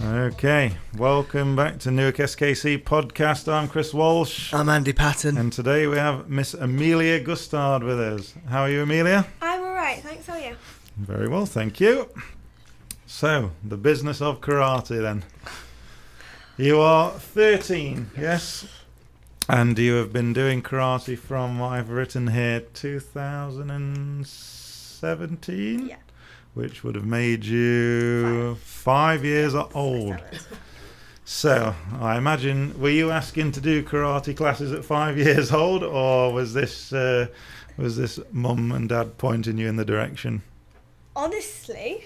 Okay, welcome back to Newark SKC podcast. I'm Chris Walsh. I'm Andy Patton. And today we have Miss Amelia Gustard with us. How are you, Amelia? I'm alright, thanks, how are you? Very well, thank you. So, the business of karate then. You are 13, yes? And you have been doing karate from what I've written here, 2017? Yeah. Which would have made you 5 years old. So, I imagine, were you asking to do karate classes at 5 years old, or was this mum and dad pointing you in the direction? Honestly,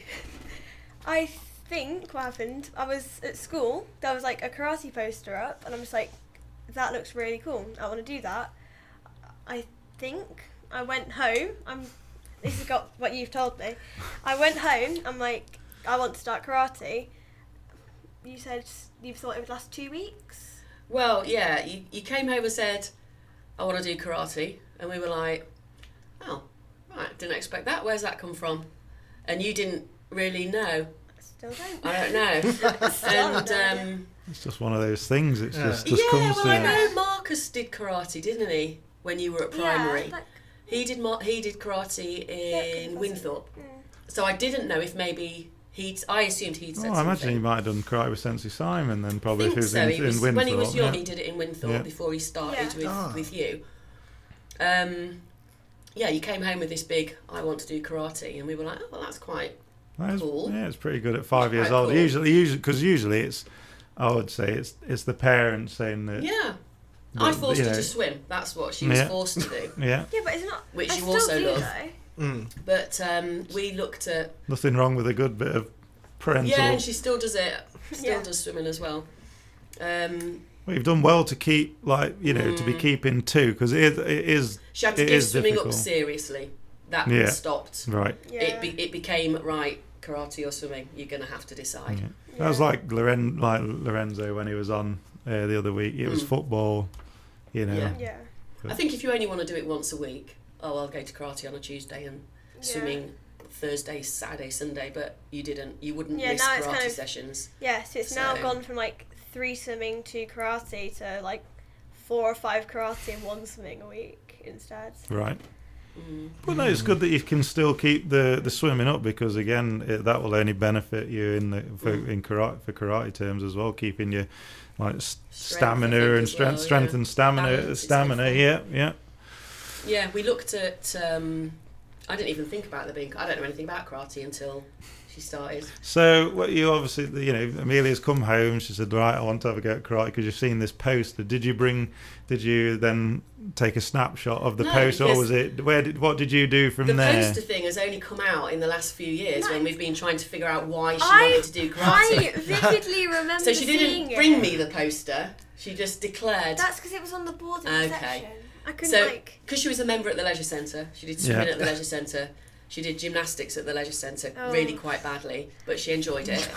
I think what happened, I was at school, there was like a karate poster up, and I'm just like, that looks really cool, I want to do that. I think I went home, this has got what you've told me. I went home, I'm like, I want to start karate. You said you thought it would last 2 weeks? Well, yeah, you came home and said, I want to do karate. And we were like, oh, right, didn't expect that. Where's that come from? And you didn't really know. I still don't. I don't know. And it's just one of those things. It's just yeah, comes well, to I you. know Marcus did karate, didn't he? When you were at primary. Yeah, He did karate in Winthorpe. Mm. So I didn't know if maybe I assumed he'd said I something. imagine he might have done karate with Sensei Simon then, probably, I if think he was so. in Winthorpe. When he was young, yeah. he did it in Winthorpe Yeah. before he started Yeah. with you. Yeah, you came home with this big, I want to do karate, and we were like, oh, well, that's quite cool. Yeah, it's pretty good at 5 years Quite old. cool. Usually it's, I would say, it's the parents saying that. Yeah. that, I forced you her know, to swim. That's what she was Yeah. forced to do. Yeah, Yeah, but it's not. Which I you still also do, love. though. But we looked at... nothing wrong with a good bit of parental. Yeah, and she still does it. Still Yeah. does swimming as well. Well, you've done well to keep, to be keeping two, because it is. She had to It give is swimming difficult. up seriously. That Yeah. stopped. Right. Yeah. It became, right, karate or swimming, you're going to have to decide. Yeah. That was like Lorenzo when he was on the other week. It was football, you know. Yeah. Yeah. I think if you only want to do it once a week, I'll go to karate on a Tuesday and swimming Thursday, Saturday, Sunday, but you wouldn't Yeah, miss now it's karate kind of- sessions. Yeah, so it's now So- gone from like 3 swimming to karate to like 4 or 5 karate and 1 swimming a week instead. Right. Well, no, it's good that you can still keep the swimming up, because again, that will only benefit you in karate terms as well, keeping your stamina I think, and as well, strength yeah. and stamina. Balance is Stamina, helpful. yeah. Yeah, we looked at. I didn't even think about there being. I don't know anything about karate until she started. So, what you obviously, Amelia's come home. She said, "Right, I want to have a go at karate," because you've seen this poster. Did you then take a snapshot of the No, poster, or because was it? What did you do from The there? poster thing has only come out in the last few years No. when we've been trying to figure out why she wanted to do I karate. vividly remember So she seeing didn't bring it. me the poster. She just declared. That's because it was on the board in Okay. reception. I couldn't So, like... because she was a member at the leisure centre, she did swimming Yeah. at the leisure centre. She did gymnastics at the leisure centre, Oh. really quite badly, but she enjoyed it.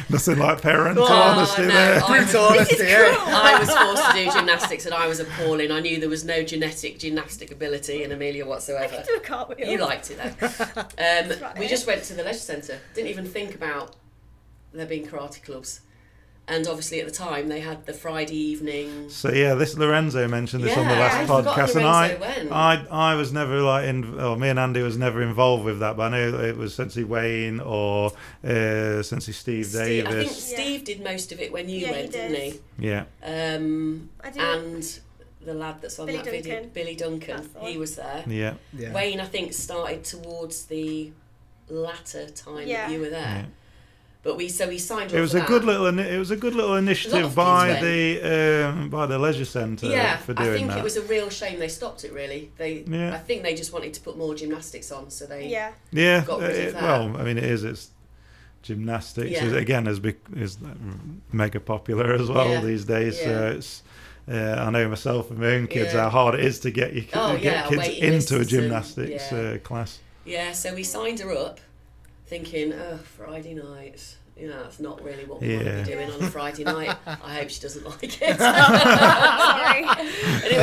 Nothing like parental Oh, honesty no, there. Brutal This is honesty, yeah. cruel. I was forced to do gymnastics and I was appalling. I knew there was no genetic gymnastic ability in Amelia I whatsoever. could do a cartwheel. You liked it though. right. We just went to the leisure centre. Didn't even think about there being karate clubs. And obviously at the time they had the Friday evening. So yeah, this Lorenzo mentioned this on the Yeah, last I forgot podcast, Lorenzo and went. I was never me and Andy was never involved with that, but I know it was Sensei Wayne or Sensei Steve I think Davis. Steve did most of it when you Yeah, he went, didn't did. he? Yeah, I do. And the lad that's on Billy that video, Duncan. Billy Duncan, That's the he one. was there. yeah. Yeah. Wayne, I think, started towards the latter time Yeah. that you were there. Yeah. But we signed up It was for a that. good little initiative kids by went. the leisure centre Yeah, for I doing think that. it was a real shame they stopped it. Really, Yeah. I think they just wanted to put more gymnastics on, so they. Yeah. Yeah, got rid of that. well, I mean, it's gymnastics. Yeah. Is mega popular as well Yeah. these days. Yeah. So it's. I know myself and my own kids Yeah. how hard it is to get Oh, get yeah, kids waiting into a lists and- gymnastics yeah. class. Yeah, so we signed her up, thinking, oh, Friday nights. You know, that's not really what we want Yeah. to be doing on a Friday night. I hope she doesn't like it. Sorry. And it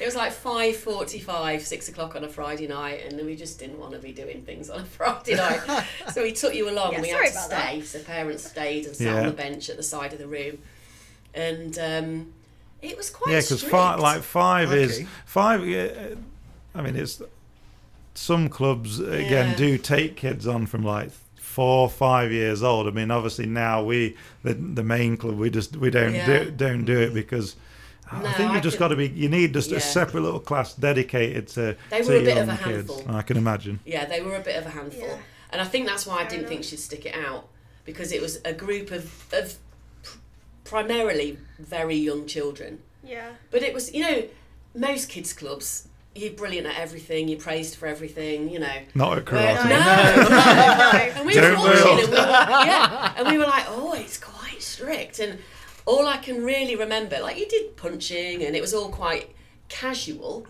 was like 5:45, 6 o'clock on a Friday night, and we just didn't want to be doing things on a Friday night. So we took you along, Yeah, and we sorry had to about stay. So parents stayed and sat on the bench at the side of the room, and it was quite because strict. five is Okay. five. I mean, it's some clubs again Yeah. do take kids on from like 4 or 5 years old. I mean, obviously now the main club we don't Yeah. don't do it because I No, think I you've just could- got to be. You need just Yeah. a separate little class dedicated to They to were a bit young of a kids. handful. I can imagine. Yeah, they were a bit of a handful. Yeah. And I think that's why I Fair didn't think enough. she'd stick it out, because it was a group of primarily very young children. Yeah. But it was, you know, most kids' clubs, you're brilliant at everything, you're praised for everything, you know. Not at Where- karate. No. And we were Don't watching build. and we were like, oh, it's quite strict. And all I can really remember, like, you did punching and it was all quite casual.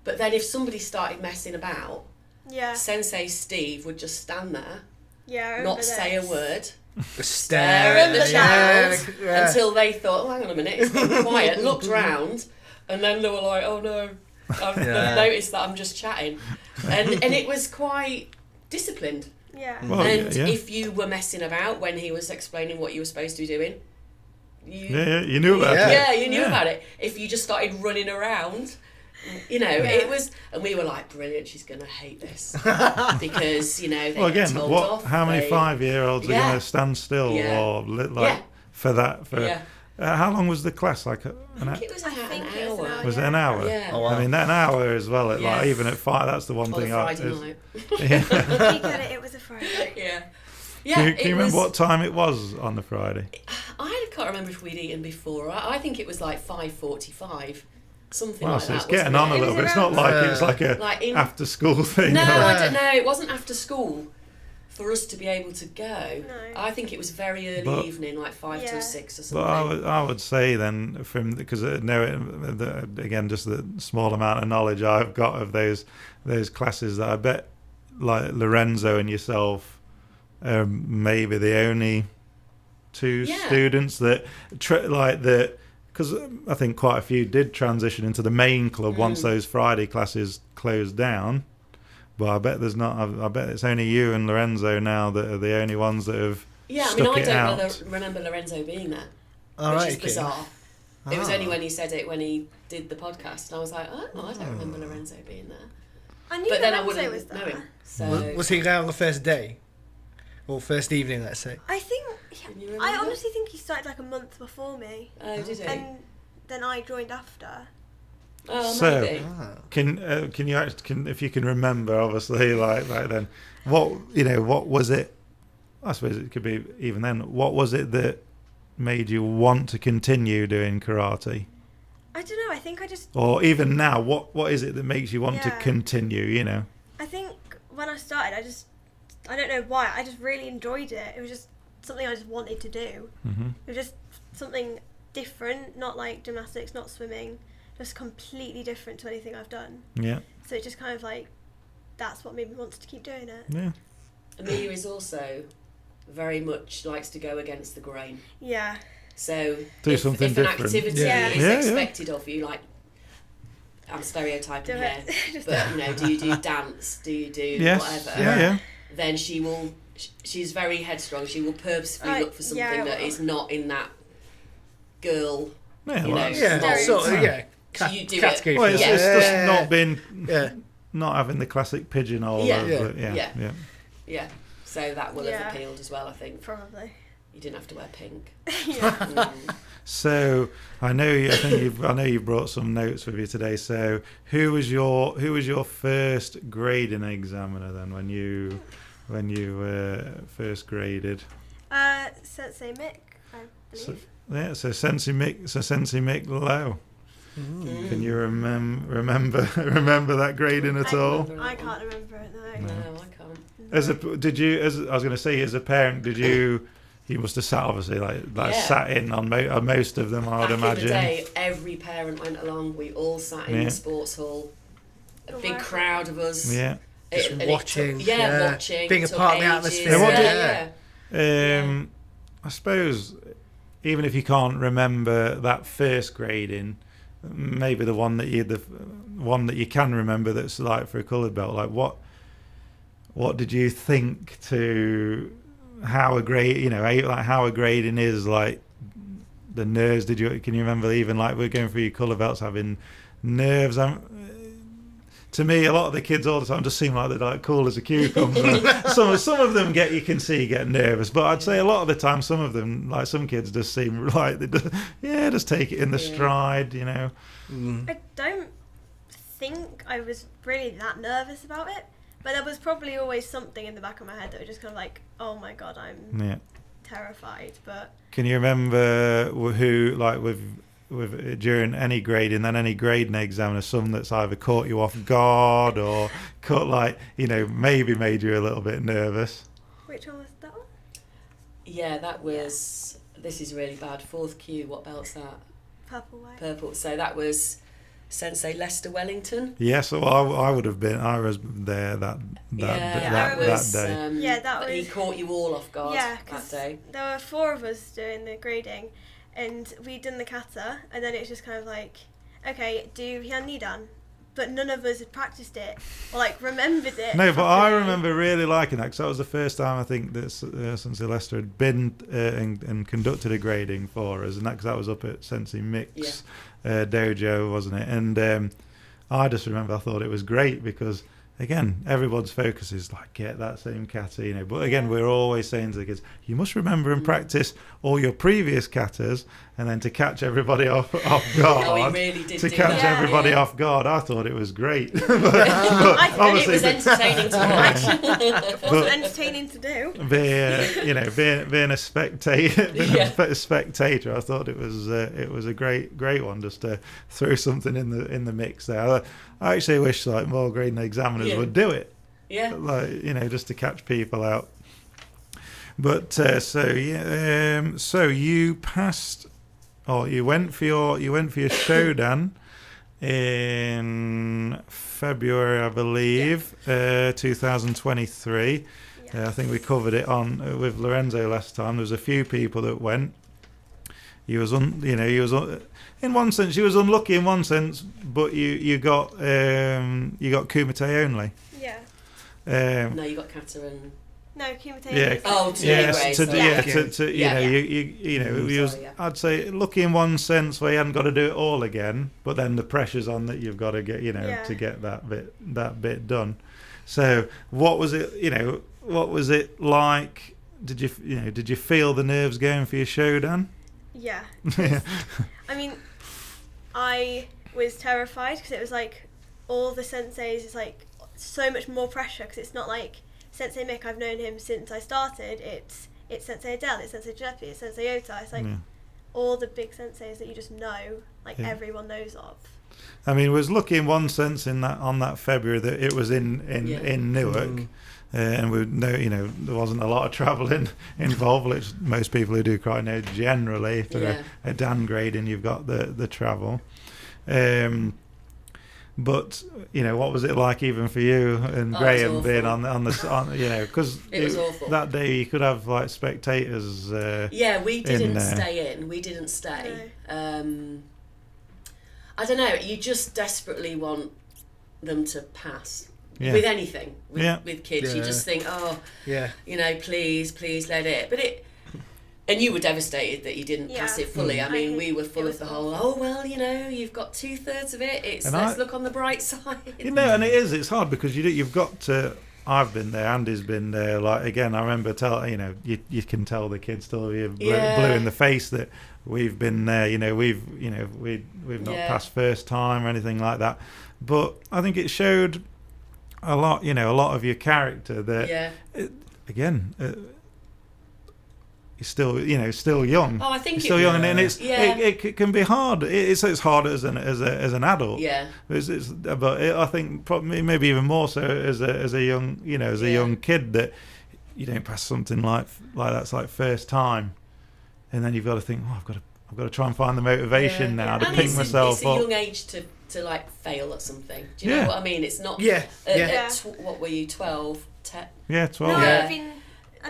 But then if somebody started messing about, Yeah. Sensei Steve would just stand there, Yeah. I remember not say a this. word, Stare stare at the child yeah. until they thought, oh, hang on a minute, it's getting quiet, looked round, and then they were like, oh no, I've noticed that I'm just chatting. And it was quite disciplined. Yeah. Well, And yeah. if you were messing about when he was explaining what you were supposed to be doing, You knew about it. yeah, you knew Yeah. about it. If you just started running around, you know, Yeah. it was, and we were like, brilliant, she's going to hate this. Because, you know, they Well, get again, told off. how many they- 5-year-olds are Yeah. going to stand still Yeah. or Yeah. for that? Yeah. How long was the class? Like I think it was I about think an it was an hour. hour. was it an hour? Yeah. Oh, wow. I mean, an hour as well. At Yeah. like even at 5, that's the one On a thing. Friday night. Yeah. You get it. It was a Friday. Yeah. Yeah, Can you it remember was, what time it was on the Friday? I can't remember if we'd eaten before. I think it was like 5:45, something Well, like so that. it's getting wasn't on a it? little was bit. It's not around- like it's like a Like in- after school thing. No, or- I don't know. It wasn't after school for us to be able to go. No. I think it was very early But- evening, like 5 Yeah. till 6 or But something. I would say then, because again, just the small amount of knowledge I've got of those classes, that I bet like Lorenzo and yourself are maybe the only two Yeah. students that because I think quite a few did transition into the main club once those Friday classes closed down. But I bet there's not. I bet it's only you and Lorenzo now that are the only ones that have Yeah, I mean, stuck I it don't out. remember Lorenzo being there, All which right, is okay. bizarre. It was Ah. only when he said it when he did the podcast, and I was like, oh, I don't remember Lorenzo being there. I knew But then I Lorenzo wouldn't was know there. him. So Was he there on the first day? Or first evening, let's say? I think. Can you I remember? honestly think he started like a month before me, Oh, did he? and then I joined after. Oh, So- maybe. Ah. Can you actually, if you can remember, obviously, like back then, what was it? I suppose it could be even then. What was it that made you want to continue doing karate, I don't know. I think I just. or even now, what is it that makes you want to Yeah. continue? You know, I think when I started, I don't know why. I just really enjoyed it. It was just something I just wanted to do. hmm It was just something different, not like gymnastics, not swimming, just completely different to anything I've done. yeah, So it just kind of like, that's what made me want to keep doing it. yeah. Amelia is also very much likes to go against the grain. Yeah. So Do if, something if an different. activity Yeah. is Yeah, yeah. expected of you, like I'm stereotyping Do here, it. Just but you know, do you do dance? Do you do Yes, whatever? yeah. Then she will. She's very headstrong. She will purposefully look for something yeah, I that will. is not in that girl. Yeah, You well, know, Yeah, Stereotype. sort of, yeah. So you do it. Category well, for it's, that. it's just Yeah. not been, Yeah. not having the classic pigeonhole. Yeah. of, Yeah. yeah, Yeah. yeah. Yeah. So that will Yeah. have appealed as well. I think Probably. you didn't have to wear pink. Yeah. Mm. So I know you brought some notes with you today. So who was your first grading examiner then when you first graded? Sensei Mick, I believe. Yeah, so Sensei Mick Lowe. Mm. Can you remember that grading at I- all? Remember I that can't remember it, no. No, I can't. As I was going to say, as a parent, did you? You must have sat obviously Yeah. sat in on most of them, I would Back imagine. in the day, every parent went along. We all sat in Yeah. the sports hall. A Oh, big wow. crowd of us. Yeah, Just watching, watching, being a took part of the ages. atmosphere. I suppose even if you can't remember that first grading, maybe the one that you can remember that's like for a coloured belt, like what did you think to how a grade, like how a grading is, like the nerves? Can you remember even like we're going through your colour belts having nerves? To me, a lot of the kids all the time just seem like they're like cool as a cucumber. some of them get nervous, but I'd say a lot of the time, some of them, like some kids, just seem like they just take it in the stride, I don't think I was really that nervous about it, but there was probably always something in the back of my head that was just kind of like, oh my god, I'm terrified. But can you remember who, like with during any grading, then any grading examiner, some that's either caught you off guard or maybe made you a little bit nervous? Which one was that one? Yeah, that was. This is really bad. 4th Q. What belt's that? Purple, white. Purple. So that was Sensei Lester Wellington. Yes, well, I would have been. I was there that day. That was. He caught you all off guard that day. There were 4 of us doing the grading, and we'd done the kata, and then it was just kind of like, okay, do Hyan Nidan, but none of us had practiced it or like remembered it. No, but I remember really liking that because that was the first time I think that Sensei Lester had been and conducted a grading for us, and that because that was up at Sensei Mick's dojo, wasn't it? And I just remember I thought it was great because again, everyone's focus is like get that same kata, but again, we're always saying to the kids, you must remember and practice all your previous katas, and then to catch everybody off guard. Oh, he really did to catch everybody off guard. I thought it was great. But it was entertaining to watch. It wasn't entertaining to do. Being a spectator, I thought it was a great one just to throw something in the mix there. I actually wish like more grading examiners would do it. Yeah. Like just to catch people out. But so you passed, or you went for your Shodan in February, I believe, 2023. Yes. I think we covered it on with Lorenzo last time. There was a few people that went. He was in one sense, you was unlucky in one sense, but you got Kumite only. Yeah. No, you got Kata and. No, Kumite. Yeah. Oh, I'd say lucky in one sense where you hadn't got to do it all again, but then the pressure's on that you've got to get to get that bit done. So what was it? What was it like? Did you feel the nerves going for your Shodan? Yeah. I mean, I was terrified because it was like all the senseis is like so much more pressure because it's not like Sensei Mick. I've known him since I started. It's Sensei Adele, it's Sensei Giuseppe, it's Sensei Ota. It's like all the big senseis that you just know, like everyone knows of. I mean, it was lucky in one sense on that February that it was in Newark. And we know, there wasn't a lot of travelling involved, which most people who do karate know generally. For a Dan grading, you've got the travel. But what was it like even for you and Graham being on the because it was awful that day? You could have like spectators. We didn't stay in. We didn't stay. No. I don't know. You just desperately want them to pass. Yeah. With anything, with kids, you just think, please let it. But and you were devastated that you didn't pass it fully. I mean, we were full of the whole, you've got 2/3 of it. Let's look on the bright side. And it's hard because you've got to. I've been there. Andy's been there. Like again, I remember you can tell the kids till you're blue in the face that we've been there. We've not passed first time or anything like that. But I think it showed a lot of your character that you're still young. Oh, I think you're still young, and it can be hard. It's hard as an adult. Yeah. I think probably maybe even more so as a young young kid that you don't pass something like that's like first time, and then you've got to think, I've got to try and find the motivation now to pick myself up. It's a young to like fail at something. Do you Yeah. know what I mean? It's not. Yeah. Yeah. What were you? 12, 10? Yeah, 12. No, Yeah. I'd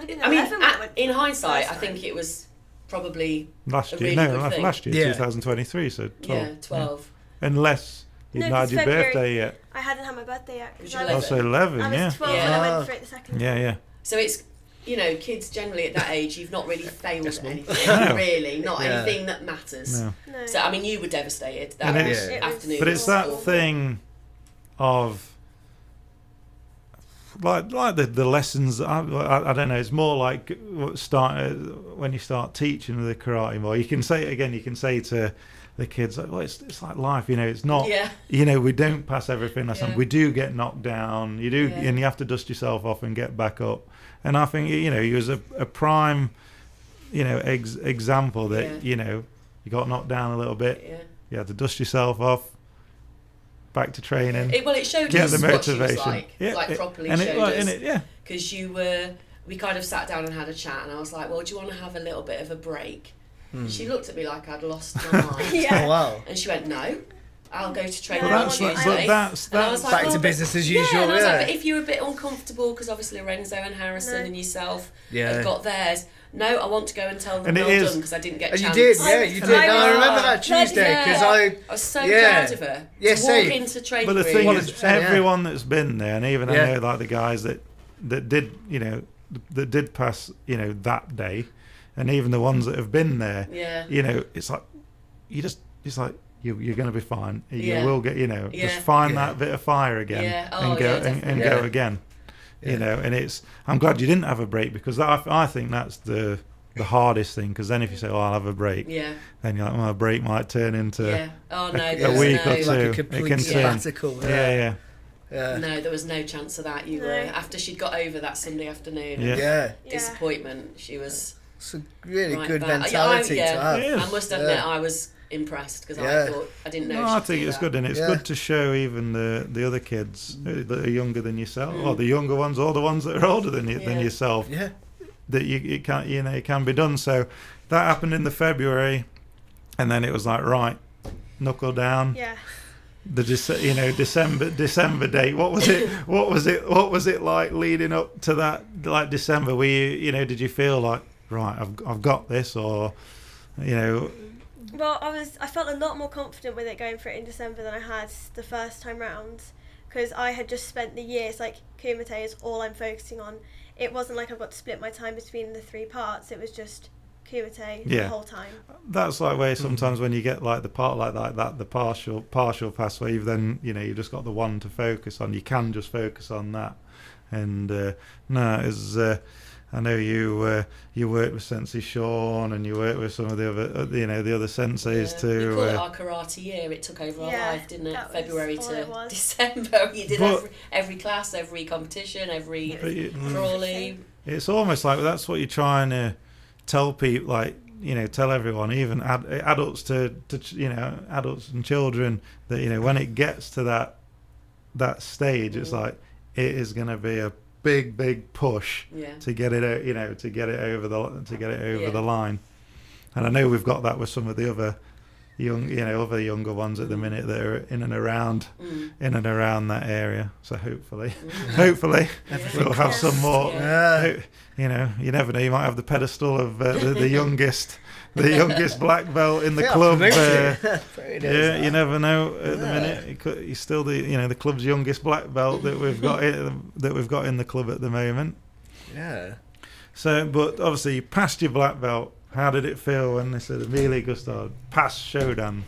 been I mean, 11 when I went in for the hindsight, first I think time. it was probably Last a year, really no, good thing. last year, Yeah. 2023, so 12. yeah 12. Unless you'd No, not had 'cause your February- birthday yet. I hadn't had my birthday yet. 'Cause Was you I Oh, was, so 11, I was yeah. 12 when Yeah. I went for it the second Yeah, time. yeah. So it's, you know, kids generally at that age, you've not really failed at anything, No. really, not Yeah. anything that matters. No. No. So I mean, you were devastated that And it's- It was- afternoon. But was it's that awful. thing of like the lessons. I don't know. It's more like when you start teaching the karate more. You can say it again. You can say to the kids, like, well, it's like life. You know, it's not. Yeah. You know, we don't pass everything. Yeah. We do get knocked down. You do, Yeah. and you have to dust yourself off and get back up. And I think you know he was a prime, you know, example that Yeah. you know you got knocked down a little bit. Yeah. You had to dust yourself off. Back to training. It showed Get us the what she was motivation. like, Yeah, like properly and showed it, like, us. and it, yeah. Because we kind of sat down and had a chat, and I was like, well, do you want to have a little bit of a break? She looked at me like I'd lost my mind. Yeah. Oh, wow. And she went, no, I'll go to training Well, on that's- Tuesday. but that's And I was like, Back oh, to but- business as Yeah, usual. and I was Yeah. like, but if you're a bit uncomfortable, because obviously Lorenzo and Harrison No. and yourself Yeah. have got theirs, no, I want to go and tell them And it well is- done, because I didn't get a And you chance. did, I yeah, was- you did. No, I remember that Bloody Tuesday because hell. I. I was so Yeah. proud of her. Yeah, to same. walk into training But the thing room. is, 100%, yeah. everyone that's been there, and even Yeah. I know like the guys that did, you know, that did pass, you know, that day, and even the ones that have been there, Yeah. you know, it's like it's like you're going to be fine. You Yeah. will get, you know, Yeah. just find Yeah. that bit of fire again Yeah. Oh, and go yeah, and definitely. go Yeah. again. Yeah. You know, and it's. I'm glad you didn't have a break because I think that's the hardest thing because then if you say, "Oh, I'll have a break," Yeah. then you're like, "Well, a break might turn into Yeah. Oh no, a there was week no, or two. Like a It complete can turn. sabbatical. yeah. Yeah. No, there was no chance of that. You No. were after she'd got over that Sunday afternoon. Yeah. Yeah. Yeah. Disappointment. She was It's a really right good back. mentality Yeah, to have. It is. I must admit, I was impressed because Yeah. I thought I didn't know. No, I she'd think do it's that. good, and it's Yeah. good to show even the other kids that are younger than yourself, or Mm. the younger ones, or the ones that are older than than Yeah. yourself, Yeah. that it can, you know, it can be done. So that happened in the February, and then it was like, right, knuckle down. Yeah. The December date. What was it? What was it like leading up to that? Like December, were you know, did you feel like, right, I've got this, or you know? Well, I felt a lot more confident with it going for it in December than I had the first time round because I had just spent the year. It's like Kumite is all I'm focusing on. It wasn't like I've got to split my time between the three parts. It was just Kumite Yeah. the whole time. That's like where sometimes when you get like the part like that, the partial pass where you've then, you know, you've just got the one to focus on. You can just focus on that. And no, it's I know you worked with Sensei Sean and you worked with some of the other the other senseis Yeah. too. We call it our karate year. It took over our Yeah, life, didn't it? that was February all to it was. December. You did But- every class, every competition, every But crawley. it's almost like that's what you're trying to tell people, like, you know, tell everyone, even adults to you know, adults and children, that, you know, when it gets to that stage, it's like it is going to be a big push Yeah. to get it, you know, to get it over Yeah. the line. And I know we've got that with some of the other other younger ones at the minute that are in and around that area. So hopefully we'll have some more. Yeah. You know, you never know. You might have the pedestal of the youngest black belt in the Yeah, club. absolutely. Very nice, Yeah, that. you never know. At the Yeah. minute, he's still the club's youngest black belt that we've got in the club at the moment. Yeah. So, but obviously, you passed your black belt. How did it feel when they said Amelia Gustard passed Shodan?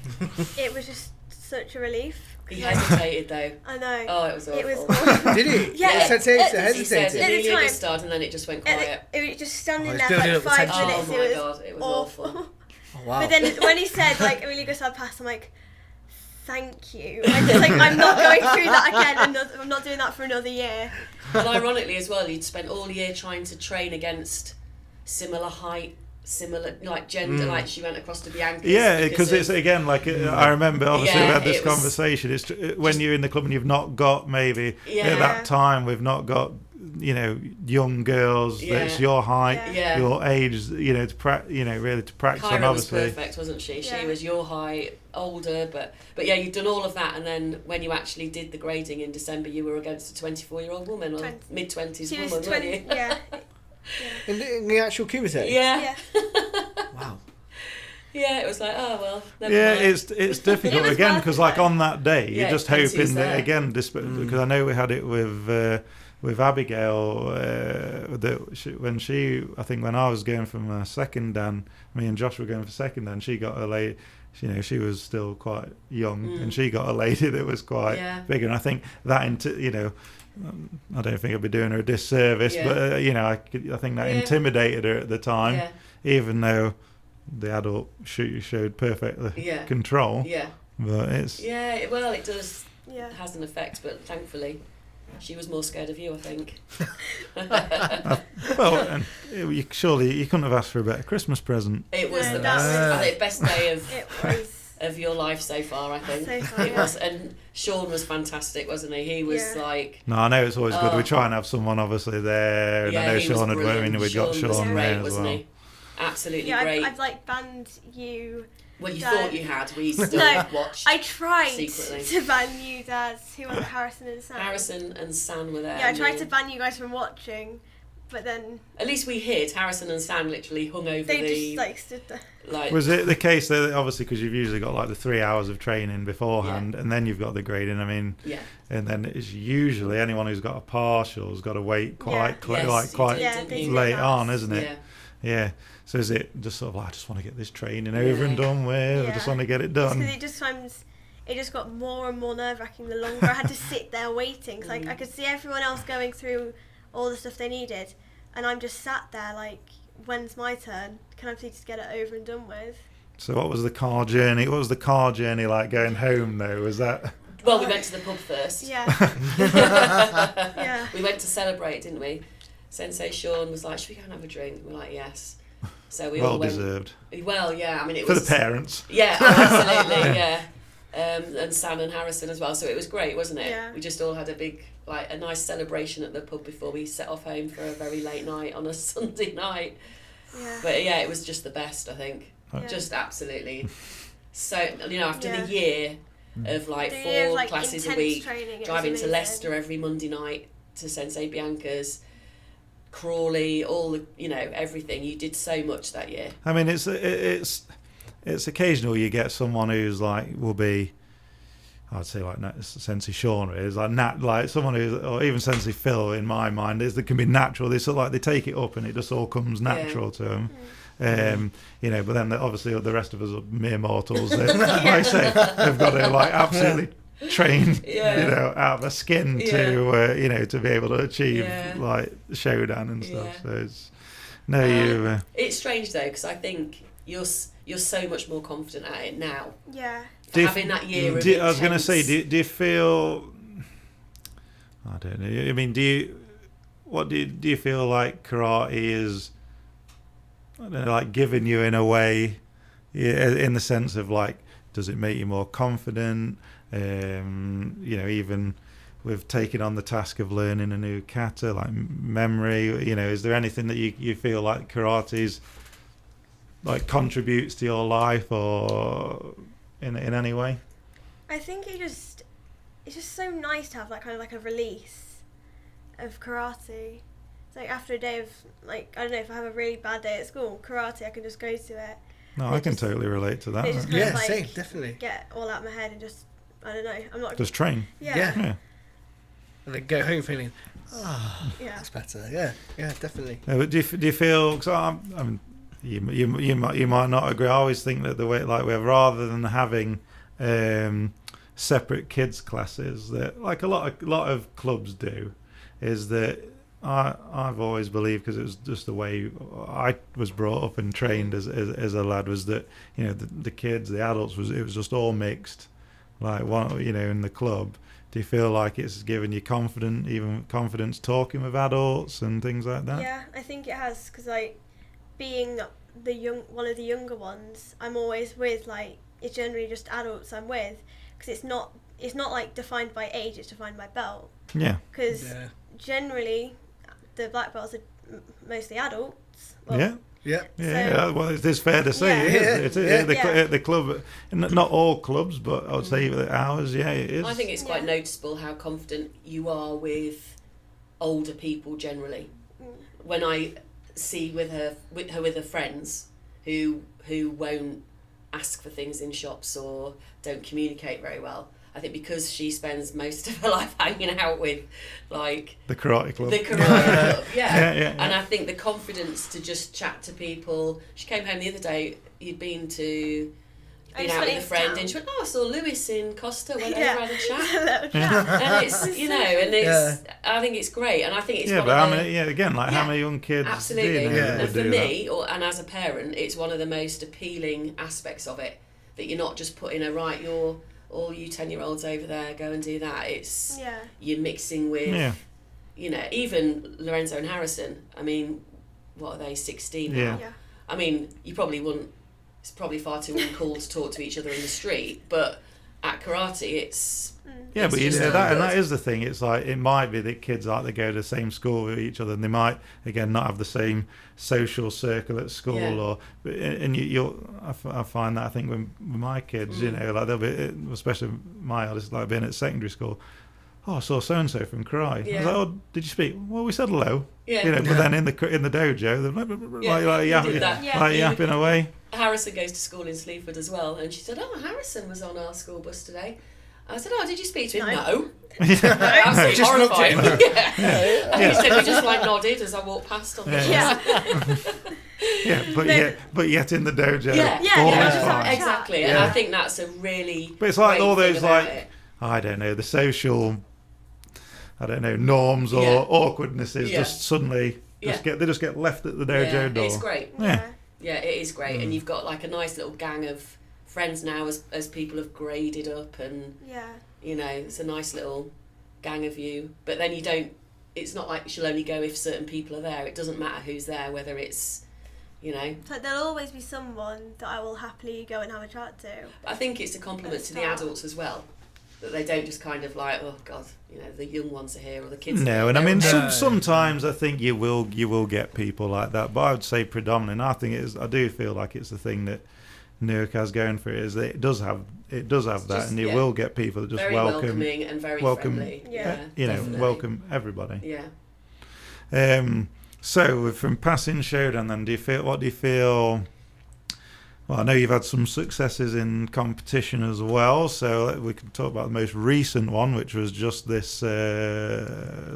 It was just such a relief. He hesitated though. I know. Oh, it was awful. It was awful. Did he? Yeah, He it- hesitated. it- He said At the Amelia time- Gustard, and then it just went quiet. It was just standing Oh, it's there building for up the like 5 tension. minutes. Oh It my was God, it was awful. awful. Oh, wow. But then when he said like Amelia Gustard passed, I'm like, thank you. I'm just like, I'm not going through that again. I'm not doing that for another year. And ironically as well, you'd spent all year trying to train against similar height, similar like gender, like she went across to Bianca's. Yeah, because it's again like I remember. Obviously, we Yeah, had this it was- conversation. It's when you're in the club and you've not got maybe Yeah. at that time we've not got young girls. Yeah. That's your height, Yeah. your age. Really to practice on. Kyra was Obviously, perfect, wasn't she? Yeah. She was your height, older, but yeah, you'd done all of that, and then when you actually did the grading in December, you were against a 24-year-old woman or 20. mid-20s She woman, was 20. weren't you? Yeah. In the actual Kumite? Yeah. Wow. Yeah, it was like, oh well, never yeah, mind. it's difficult It was again worth because it, like though. on that day, Yeah, you're just it's hoping that there. again, because I know we had it with Abigail when I was going for my second Dan, me and Josh were going for second Dan. She got a lady, she was still quite young, and she got a lady that was quite big, and I think that I don't think I'd be doing her a disservice, but I think that intimidated her at the time, even though the adult showed perfect control. Yeah. But it's Well, it does. Yeah. It has an effect, but thankfully, she was more scared of you, I think. well, and surely you couldn't have asked for a better Christmas present. It was No, the that best. was- I think best day of It was. of your life so far, I think. So far, It yeah. was, and Sean was fantastic, wasn't he? He was Yeah. like, No, I know it's always good. We try and have someone obviously there, and I know he was Sean had. brilliant. We got was Sean great, there as wasn't well. he? Absolutely Yeah, great. I'd like banned you. Well, you Dad. thought you had. We still No, watched. I tried Secretly. to ban you dads. Who were Harrison and Sam? Harrison and San were there. Yeah, I and tried me. to ban you guys from watching, but then At least we hid. Harrison and San literally hung over they the just stood there. Was it the case that obviously because you've usually got like the 3 hours of training beforehand, and then you've got the grading? I mean, Yeah. and then it's usually anyone who's got a partial has got to wait quite Yes, you quite did, Yeah, didn't they you? did late that. on, isn't it? Yeah. Yeah. So is it just sort of like I just want to get this training over and Yeah. done with? I Yeah. just want to get it Because done. it just got more and more nerve-wracking the longer I had to sit there waiting. Cause I could see everyone else going through all the stuff they needed, and I'm just sat there like, when's my turn? Can I please just get it over and done with? So what was the car journey? What was the car journey like going home though? Was that? Well, we went to the pub first. Yeah. Yeah. We went to celebrate, didn't we? Sensei Sean was like, should we go and have a drink? We're like, yes. So we all Well went. deserved Well, yeah, I mean, it for was... the parents. Yeah, absolutely, yeah. And Sam and Harrison as well, so it was great, wasn't it? Yeah. We just all had a nice celebration at the pub before we set off home for a very late night on a Sunday night. Yeah. But yeah, it was just the best, I think. Yeah. Just absolutely. So, after Yeah. the year of like The 4 year of, like, classes a intense week, training, it was driving to amazing. Leicester every Monday night to Sensei Bianca's, Crawley, all the, everything. You did so much that year. I mean, it's occasional you get someone who's like will be, I'd say like Sensei Sean is like someone who's, or even Sensei Phil in my mind is that can be natural. They sort of like they take it up and it just all comes natural to them. But then obviously the rest of us are mere mortals. Like I say, they've got to like absolutely train, out of their skin to be able to achieve like showdown and stuff. Yeah. So it's It's strange though, because I think you're so much more confident at it now. Yeah. For having that year of I was going to say, intense- do you feel? I don't know. I mean, do you feel like karate is? I don't know, like giving you in a way, in the sense of like, does it make you more confident? Even with taking on the task of learning a new kata, like memory. Is there anything that you feel like karate's like contributes to your life or in any way? I think it's just so nice to have like kind of like a release of karate. It's like after a day of like, I don't know, if I have a really bad day at school, karate, I can just go to it. No, I can totally relate to that. It just kind Yeah, of like same, definitely. get all out of my head and just, I don't know, I'm not Just train. yeah. Yeah. And then go home feeling, Yeah. that's better. Yeah, definitely. But do you feel? Cause I mean, you might not agree. I always think that the way like we have, rather than having separate kids classes, that like a lot of clubs do, is that I've always believed, because it was just the way I was brought up and trained as a lad, was that the kids, the adults, it was just all mixed, like one in the club. Do you feel like it's given you confidence talking with adults and things like that? Yeah, I think it has, because like being one of the younger ones, I'm always with like, it's generally just adults I'm with, because it's not like defined by age, it's defined by belt. Yeah. Because generally, the black belts are mostly adults. Well, Yeah. Yeah. Yeah, well, it is fair to say. Yeah. It is. The club, not all clubs, but I would say that ours, it is. I think it's quite noticeable how confident you are with older people generally. When I see with her with her friends who won't ask for things in shops or don't communicate very well. I think because she spends most of her life hanging out with, like, the karate club. Yeah. And I think the confidence to just chat to people. She came home the other day. You'd been out with a friend, and she went, "Oh, I saw Lewis in Costa. Went over had a chat." And it's I think it's great, and I think it's how many young kids? Absolutely. Do you know And for do me, and as a parent, it's one of the most appealing aspects of it, that you're not just putting all you 10-year-olds over there, go and do that. It's you're mixing with, even Lorenzo and Harrison. I mean, what are they, 16 now? Yeah. I mean, you probably wouldn't. It's probably far too uncool to talk to each other in the street, but at karate, it's. Yeah, but just that is the thing. It's like, it might be that kids they go to the same school with each other, and they might again not have the same social circle at school, I find that, I think, with my kids, they'll be, especially my eldest, like being at secondary school. Oh, I saw so and so from karate. I was like, oh, did you speak? Well, we said hello. Yeah. But then in the dojo, they're yapping away. Harrison goes to school in Sleaford as well, and she said, "Oh, Harrison was on our school bus today." I said, "Oh, did you speak to him?" No. Absolutely horrifying. And he said, "We just nodded as I walked past on the bus." But yet in the dojo, exactly. And I think that's a really. But it's like all those I don't know, the social, norms or awkwardnesses just suddenly they just get left at the dojo door. It's great. Yeah, it is great, and you've got like a nice little gang of friends now as people have graded up, and it's a nice little gang of you. But then it's not like she'll only go if certain people are there. It doesn't matter who's there, whether it's It's like there'll always be someone that I will happily go and have a chat to. But I think it's a compliment to the adults as well, that they don't just kind of like, oh God, the young ones are here, or the kids. No, and I mean sometimes I think you will get people like that, but I would say predominantly, and I do feel like it's the thing that Newark has going for it, is that it does have that, and you will get people that just very welcoming and very friendly. Welcome everybody. Yeah. So from passing Showdown, then, what do you feel? Well, I know you've had some successes in competition as well, so we can talk about the most recent one, which was just this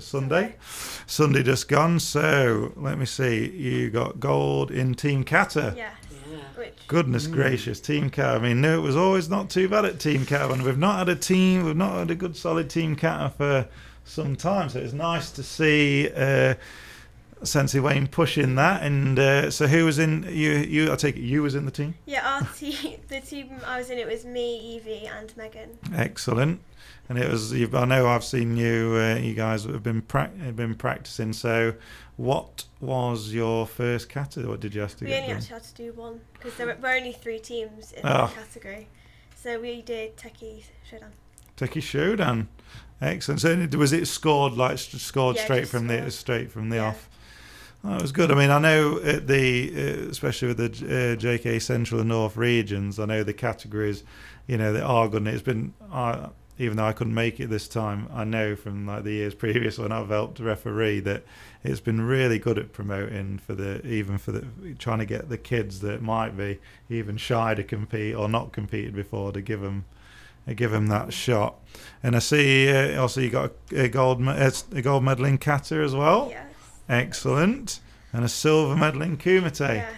Sunday just gone. So let me see, you got gold in Team Kata. Yes. Goodness gracious, Team Kata. I mean, no, it was always not too bad at Team Kata, and we've not had a good solid Team Kata for some time, so it's nice to see Sensei Wayne pushing that. And so who was in I take it you was in the team? Yeah, the team I was in, it was me, Evie and Megan. Excellent. And it was, I know I've seen you guys have been practicing, so what was your first kata? What did you have to We get only done? actually had to do one, because there were only 3 teams in the category. So we did Teki Showdown. Teki Showdown. Excellent. So was it scored straight from the off? That was good. I mean, I know at especially with the JK Central and North regions, I know the categories, they are good. And it's been, even though I couldn't make it this time, I know from like the years previous when I've helped referee that it's been really good at promoting for trying to get the kids that might be even shy to compete or not competed before, to give them that shot. And I see also you got a gold medal in kata as well. Yes. Excellent. And a silver medal in kumite. Yes.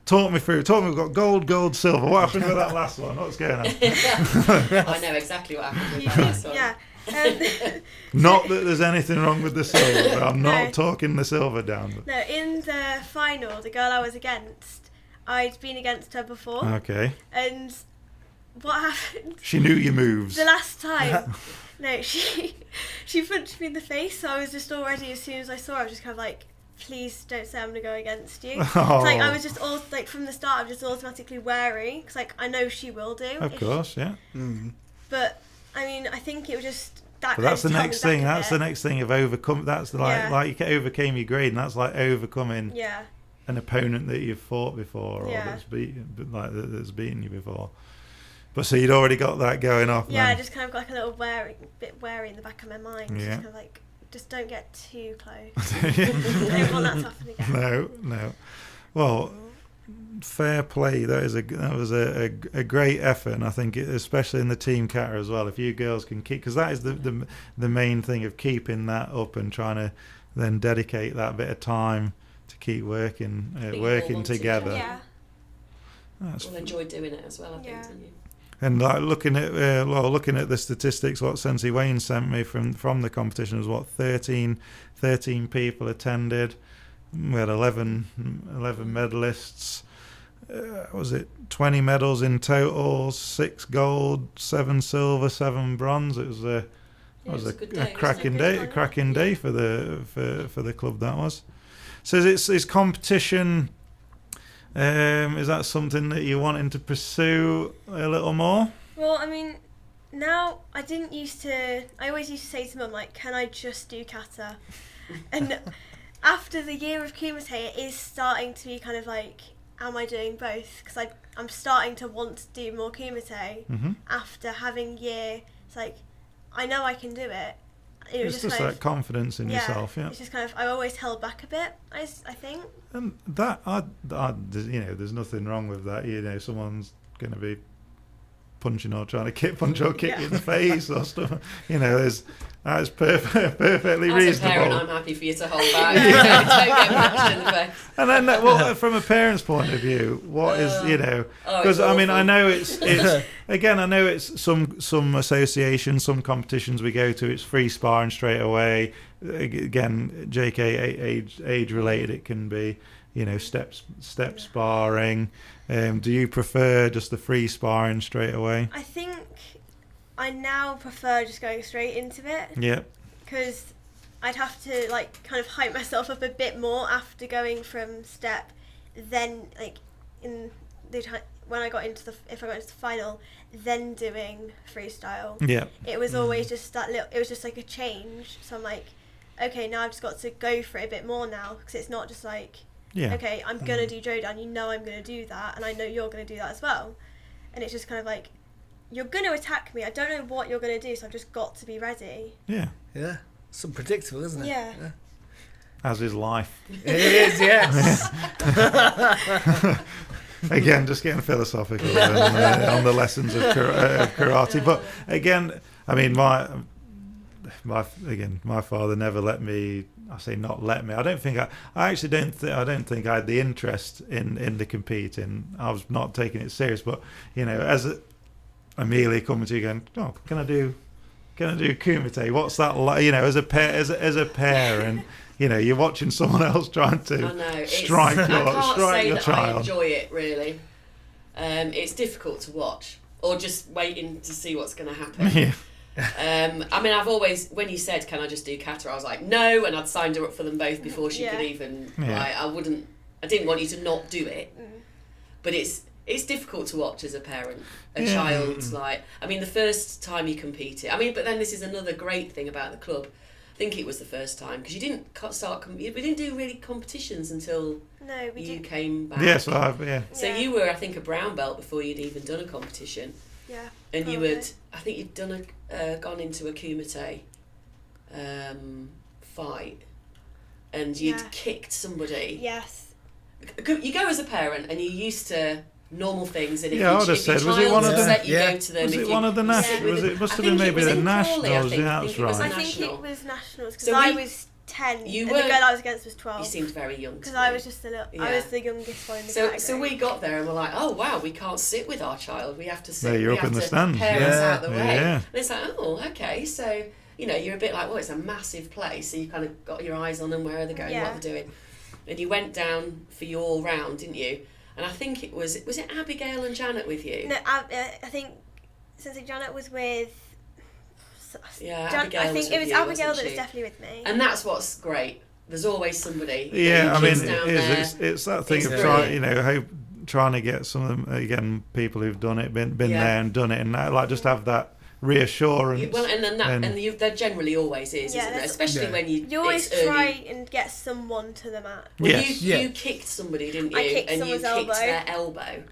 Talk me, we've got gold, silver. What happened with that last one? What's going on? I know exactly what happened with that last one. Yeah. Not that there's anything wrong with the silver, but I'm not talking the silver down. But. No, in the final, the girl I was against, I'd been against her before. Okay. And what happened? She knew your moves. The last time. No, she punched me in the face, so I was just already, as soon as I saw her, I was just kind of like, please don't say I'm going to go against you. Oh. Like, I was just from the start, I'm just automatically wary, because I know she will do. Of course, yeah. But, I mean, I think it was just that. But that's the kind of next held me thing. back a That's bit. the next thing of overcome. That's like you overcame your grade, and that's like overcoming Yeah. an opponent that you've fought before, or Yeah. that's that's beaten you before. But so you'd already got that going off. Yeah, I then. just kind of got like a little bit wary in the back of my mind. Yeah. Just kind of like, just don't get too close. I don't want that to happen again. No. Well, fair play. That was a great effort, and I think especially in the team kata as well. If you girls can keep, because that is the main thing of keeping that up and trying to then dedicate that bit of time to keep working together. Yeah. That's We'll enjoy doing it as well, I think, Yeah. didn't you? And like looking at the statistics, what Sensei Wayne sent me from the competition was 13 people attended. We had 11 medalists. Was it 20 medals in total? 6 gold, 7 silver, 7 bronze. It was a cracking day for the club. That was. So is competition. Is that something that you're wanting to pursue a little more? Well, I mean, now I always used to say to Mum, like, can I just do kata? And after the year of kumite, it is starting to be kind of like, am I doing both? Because I'm starting to want to do more kumite after having year. It's like, I know I can do it. It was It's just kind that confidence in yourself, yeah. It's just kind of, I always held back a bit, I think. And that, there's nothing wrong with that. Someone's going to be punching or trying to punch or kick you in the face or stuff. That's perfectly reasonable. As a parent, I'm happy for you to hold back. Don't get punched in the face. And then, from a parent's point of view, what is because I know it's again, I know it's some associations, some competitions we go to, it's free sparring straight away. Again, JK age related, it can be step sparring. Do you prefer just the free sparring straight away? I think I now prefer just going straight into it. Yeah. Because I'd have to kind of hype myself up a bit more after going from step. Then when I got into the final, then doing freestyle. Yeah. It was always just it was just like a change. So I'm like, okay, now I've just got to go for it a bit more now, because it's not just like, okay, I'm gonna do Jodan. I'm gonna do that, and I know you're gonna do that as well. And it's just kind of like, you're gonna attack me. I don't know what you're gonna do, so I've just got to be ready. Yeah. Yeah. It's unpredictable, isn't it? Yeah. As is life. It is, yes. Again, just getting philosophical on the lessons of karate. But again, I mean, my father never let me. I say not let me. I don't think I actually don't think I had the interest in the competing. I was not taking it serious. But as Amelia coming to you going, oh, can I do kumite? What's that like? As a parent, you're watching someone else trying to strike your child. I enjoy it really. It's difficult to watch, or just waiting to see what's going to happen. Yeah. I mean, I've always, when you said, can I just do kata, I was like, no, and I'd signed her up for them both before she could even, I didn't want you to not do it. But it's difficult to watch as a parent, child, I mean, the first time you competed, but then this is another great thing about the club. I think it was the first time, because you didn't we didn't do really competitions until you came back. Yes, So you were, I think, a brown belt before you'd even done a competition. Yeah. And probably. I think you'd gone into a kumite fight, and you'd kicked somebody. Yes. You go as a parent, and you're used to normal things, and if I would have said, was it one of the? You go to them. Was it one of the nationals? It must have been maybe the nationals. Yeah, that's right. I think it was nationals, because I was 10 and the girl I was against was 12. You seemed very young. Because I was just I was the youngest one in the category. So we got there and we're like, oh wow, we can't sit with our child. We have to sit. No, you're up in the stands. Parents out the way. Yeah. And it's like, oh, okay. So you're a bit like, well, it's a massive place. So you kind of got your eyes on them. Where are they going? What they're doing? And you went down for your round, didn't you? And I think it was it Abigail and Janet with you? No, I think Sensei Janet was with. Abigail I think it was you, Abigail that was she? Definitely with me. And that's what's great. There's always somebody. Yeah, I mean, it's that thing of trying to get some of them, again, people who've done it, been there and done it, and just have that reassurance. Well, and then there generally always is, Yeah, isn't there? there's- Especially when You always it's try early. and get someone to the mat. Well, Yes. you kicked somebody, didn't you? I kicked and you someone's kicked elbow. their elbow.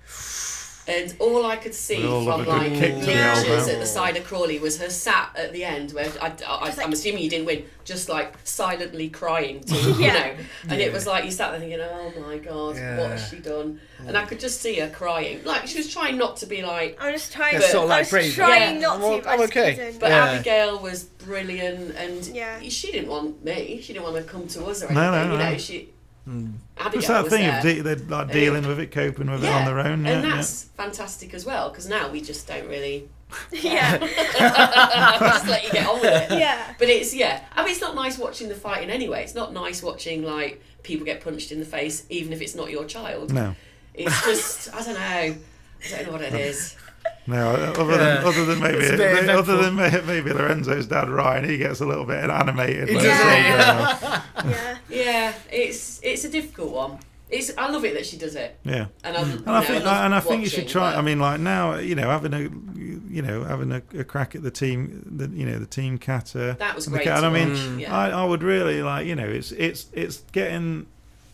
And all I could see We all love from a good like kick to the pictures elbow. at the side of Crawley was her sat at the end where I'm assuming you didn't win, just like silently crying to you Yeah. know. And it was like you sat there thinking, oh my god, what has she done? And I could just see her crying, like she was trying not to be like. I'm just trying. Yeah, to, sort of like I was brave. trying Yeah. not to. but I'm I just okay. couldn't. But Yeah. Abigail was brilliant, and Yeah. she didn't want me. She didn't want to come to us or No, anything. no, You no. know, she. Abigail It's that was thing there. of they're like dealing with it, coping with it on their own. Yeah, and that's fantastic as well, because now we just don't really Yeah. just let you get on with it. Yeah. But it's I mean, it's not nice watching the fighting anyway. It's not nice watching like people get punched in the face, even if it's not your child. No. It's just I don't know what it is. No, other than It's a bit maybe Lorenzo's dad Ryan, he gets a little bit animated. He when does, it's all yeah. going on. Yeah. Yeah, it's a difficult one. I love it that she does it. Yeah. And I think you should try. but- I mean, like now, having a crack at the team, the team kata. That was and the great cat- to I mean, watch, yeah. I would really like, it's getting,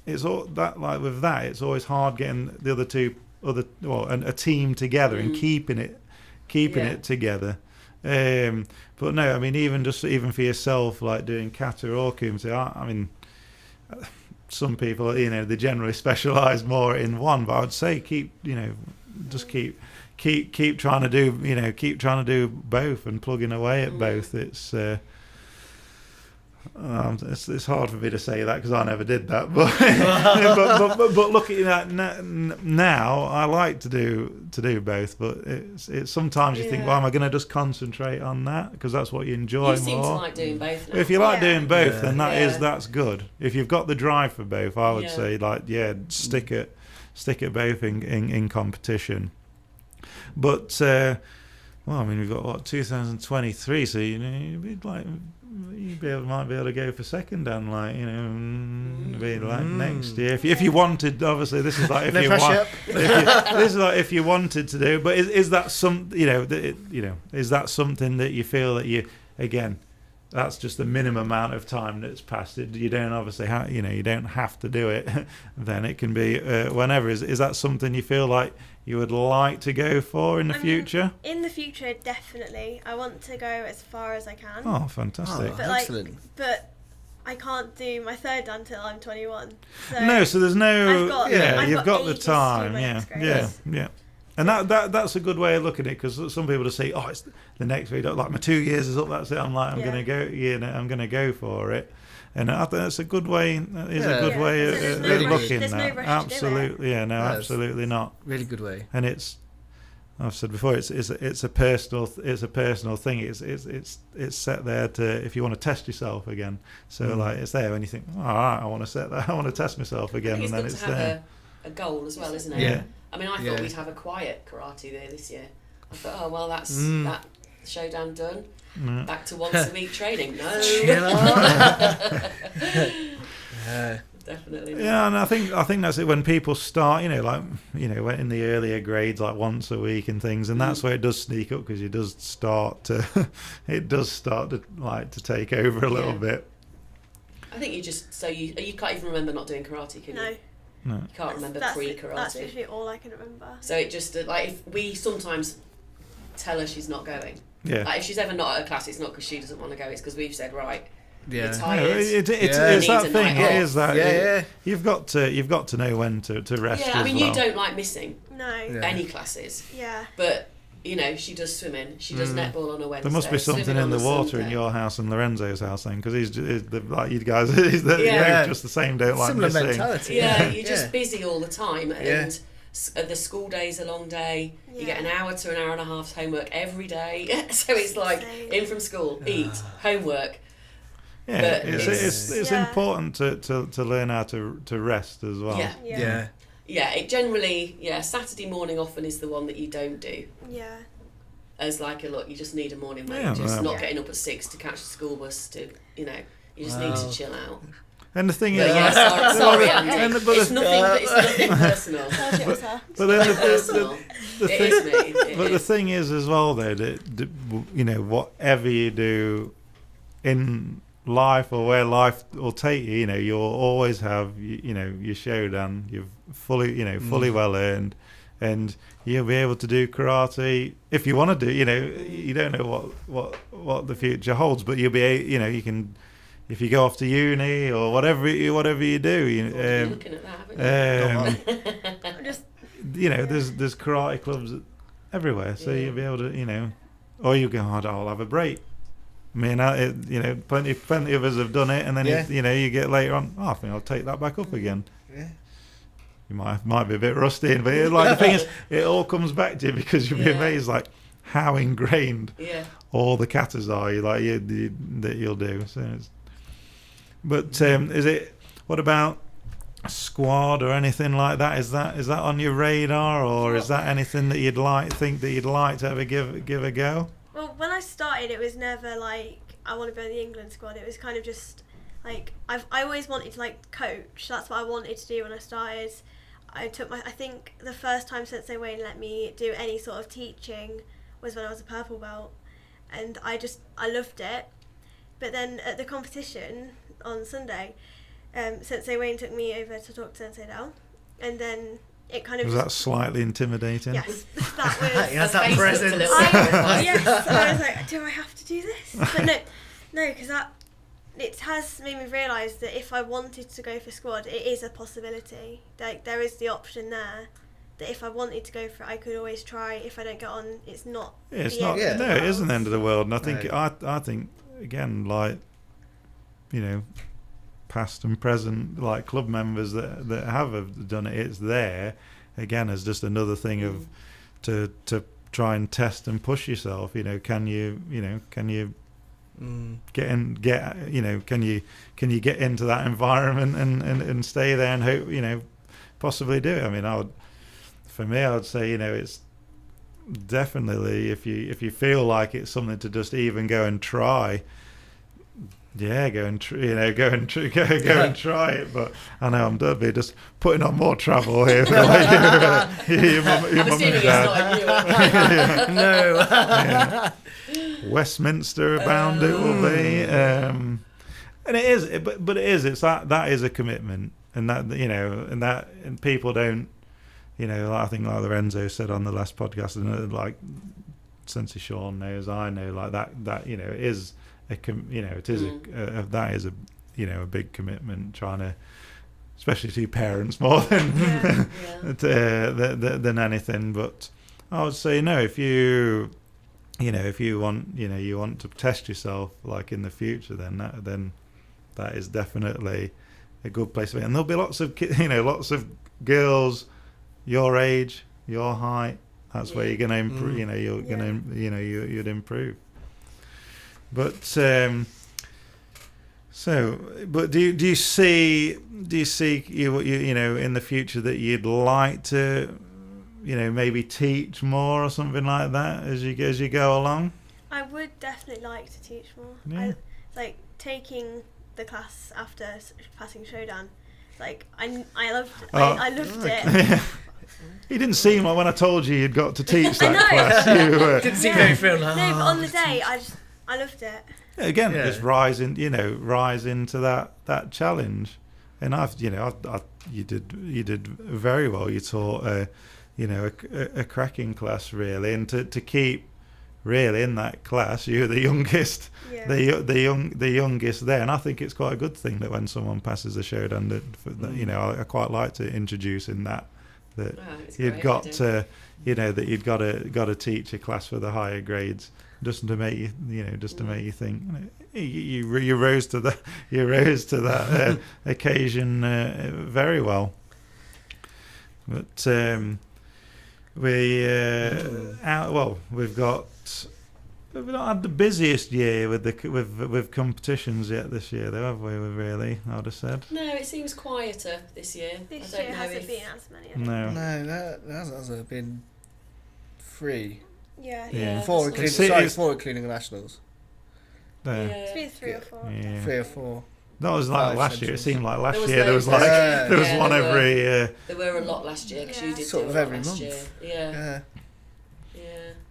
it's all that like with that. It's always hard getting the a team together and keeping it together. But no, I mean, even for yourself, like doing kata or kumite, I mean, some people, they generally specialise more in one. But I would say keep trying to do both and plugging away at both. It's hard for me to say that because I never did that, but but looking at now, I like to do both. But it's sometimes you think, well, am I going to just concentrate on that because that's what you enjoy You seem to more? like doing both now. If you like Yeah. doing both, Yeah. then Yeah. that's good. If you've got the drive for both, I would say stick at both in competition. But well, I mean, we've got 2023, so you'd like. Might be able to go for second dan, like be like next year. If you wanted, obviously, this is like if No you pressure. this is like if you wanted to do. But is that is that something that you feel that you again? That's just the minimum amount of time that's passed. You don't obviously you don't have to do it. Then it can be whenever. Is that something you feel like you would like to go for in the future? In the future, definitely. I want to go as far as I can. Oh, fantastic! But excellent. But I can't do my third dan until I'm 21. So No, so there's no. I've you've got the ages to do time. my Yeah, next yeah, grades. yeah. And that's a good way of looking at it because some people just say, "Oh, it's the next week. Like my 2 years is up. That's it." I'm like, I'm gonna go. I'm gonna go for it. And I think that's a good way. Is a good Yeah. way So there's of no rush- looking there's no at. rush to do it. Absolutely, yeah, no, Yes. absolutely not. Really good way. And I've said before, it's a personal thing. It's set there to if you want to test yourself again. So like it's there when you think, all right, I want to set that. I want to test myself I again, think and then it's it's good to have there. a goal as well, isn't it? Yeah. I mean, I thought Yeah. we'd have a quiet karate there this year. I thought, oh well, that's that showdown done. Mm. Back to once a week training. No, Chill out. definitely not. Yeah, and I think that's it. When people start, in the earlier grades, like once a week and things, and that's where it does sneak up because it does start to like to take over a little Yeah. bit. I think you can't even remember not doing karate, can No. you? You can't remember That's pre-karate. literally all I can remember. So it just like if we sometimes tell her she's not going. Yeah. Like if she's ever not at a class, it's not because she doesn't want to go. It's because we've said right. You're Yeah. tired. No, it's Yeah. that Needs a thing. night It off. is that. Yeah. You've got to know when to rest. Yeah, I as mean well. you don't like missing No. Yeah. any classes, Yeah. but she does swimming. She does netball on a Wednesday. There must be something swimming in on the a water Sunday. in your house and Lorenzo's house then, because he's like you guys. Yeah. Just the same. Don't like Similar missing. mentality. Yeah, you're just busy all the time, and Yeah. the school day's a long day. You get an Yeah. hour to an hour and a half's homework every day. So it's like Same. in from school, eat, homework. Yeah, But it's Yeah. important to learn how to rest as well. Yeah. Yeah. Yeah, it generally, Saturday morning often is the one that you don't do. Yeah. As like look, you just need a morning break. Yeah, Just well. not Yeah. getting up at 6 to catch the school bus to, you just need to chill out. And the thing But is, sorry, and Andy. the- but It's the- nothing personal. Told you it was her. but then Nothing personal. It is me. It But the is. thing is as well, though, that you know, whatever you do in life or where life will take you, you know, you'll always have, you know, your showdown. You've fully well earned, and you'll be able to do karate if you want to do. You know, you don't know what the future holds, but you'll be, you know, you can. If you go off to uni or whatever you do, You're looking at that, haven't you? Just you know, there's karate clubs everywhere, so you'll be able to, you know, or you go, I'll have a break. I mean, you know, plenty of us have done it, and then you know, you get later on, I think I'll take that back up again. Yeah. You might be a bit rusty, but like the thing is, it all comes back to you because you'll be amazed, like how ingrained all the katas are. That you'll do. So, but is it? What about squad or anything like that? Is that on your radar, or is that anything that you'd like to ever give a go? Well, when I started, it was never like I want to be in the England squad. It was kind of just like I always wanted to like coach. That's what I wanted to do when I started. I think the first time Sensei Wayne let me do any sort of teaching was when I was a purple belt, and I loved it. But then at the competition on Sunday, Sensei Wayne took me over to talk to Sensei Dao, and then it kind of was that slightly intimidating? Yes, that was. He has that presence. Yes, I was like, do I have to do this? But no, because it has made me realise that if I wanted to go for squad, it is a possibility. Like there is the option there. That if I wanted to go for it, I could always try. If I don't get on, it's not. Yeah, it's the not. end of the No, it isn't the world. end of the world. And I think No. I think again, like, you know, past and present, like club members that have done it, it's there again as just another thing of to try and test and push yourself. You know, can you can you get into that environment and stay there and hope, you know, possibly do it. I mean, I would say, you know, it's definitely if you feel like it's something to just even go and try. Yeah, go and try it. But I know I'm done just putting on more travel here. For like your mum I'm and assuming it's dad. not a No. Yeah. Westminster bound it will be, and it is. But it is. It's that is a commitment, and that, you know, and people don't. You know, I think like Lorenzo said on the last podcast, and like Sensei Sean knows, I know, like that you know, it is that is a you know, a big commitment, trying to, especially to parents more than than anything. But I would say, no, if you want to test yourself like in the future, then that is definitely a good place to be. And there'll be lots of girls your age, your height. That's where you're going to improve. You know, you'd improve. But but do you see you know, in the future that you'd like to, you know, maybe teach more or something like that as you go along? I would definitely like to teach more. Yeah. Like taking the class after passing Showdown. Like I loved it. He didn't seem like, when I told you you'd got to teach that I know. class. You Didn't seem very feel like. No, but on the day, I loved it. again, Yeah. just rise into that challenge. And you did very well. You taught a cracking class, really, and to keep really in that class, you were the youngest, the youngest there. And I think it's quite a good thing that when someone passes the Showdown, that I quite like to introduce in that you'd got to, that you'd got to teach a class for the higher grades, just to make you think. You rose to that occasion very well. But we've not had the busiest year with competitions yet this year, though, have we? Really, I would have said. No, it seems quieter this year. This I don't year know hasn't if been as many. No. No, that hasn't been 3. Yeah. 4 See, including, it's- 4 including nationals. It's been 3 or 4. Yeah. 3 or 4. That was like 5 last year. It centuries. seemed like last There was year there was loads. like Yeah. there was Yeah, one there were. every. There were a lot last year because you did Sort do of a lot every last month. year. Yeah.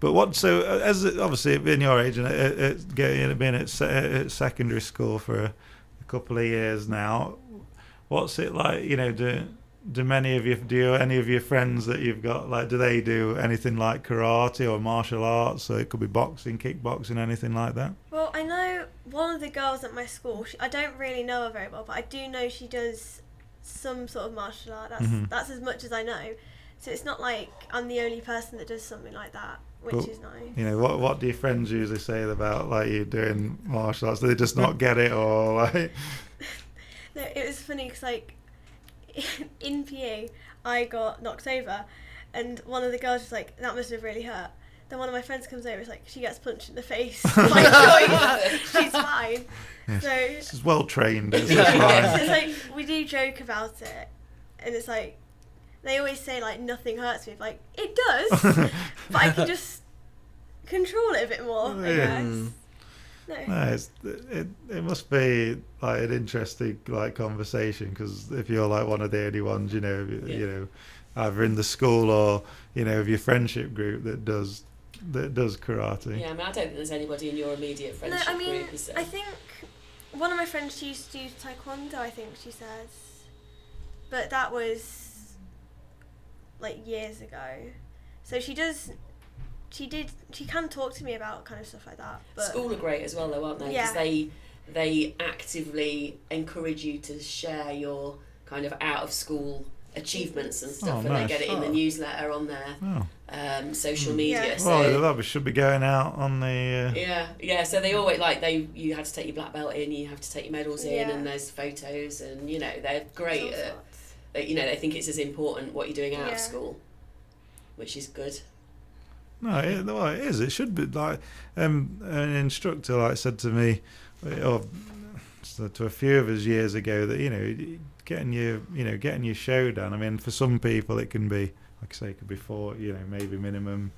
But what? So as obviously being your age and being at secondary school for a couple of years now, what's it like? Do any of your friends that you've got, like, do they do anything like karate or martial arts? So it could be boxing, kickboxing, anything like that. Well, I know one of the girls at my school. I don't really know her very well, but I do know she does some sort of martial art. That's as much as I know. So it's not like I'm the only person that does something like that, which is nice. What do your friends usually say about like you doing martial arts? Do they just not get it, or like? No, it was funny because like in PE I got knocked over, and one of the girls was like, "That must have really hurt." Then one of my friends comes over, it's like, she gets punched in the face. Like, she's fine. Yes. So she's well trained. It's so fine. it's like we do joke about it, and it's like they always say like nothing hurts me. Like it does, but I can just control it a bit more. I guess. No, it must be like an interesting like conversation, because if you're like one of the only ones, you know, either in the school or of your friendship group that does karate. Yeah, I mean, I don't think there's anybody in your immediate friendship no, I mean, group. I think one of my friends, she used to do taekwondo, I think she says, but that was like years ago. So she can talk to me about kind of stuff like that. But school are great as well, though, aren't they? Yeah. Because they actively encourage you to share your kind of out of school achievements and stuff, and nice. they get it in the newsletter on their social media. Yeah. So Well, we should be going out on the. Yeah. So they always you had to take your black belt in, you have to take your medals in, and there's photos, and they're great at. They think it's as important what you're doing out of school, which is good. No, it is. It should be like an instructor like said to me, or to a few of us years ago, that getting your show done. I mean, for some people it can be, like I say, it could be 4, maybe minimum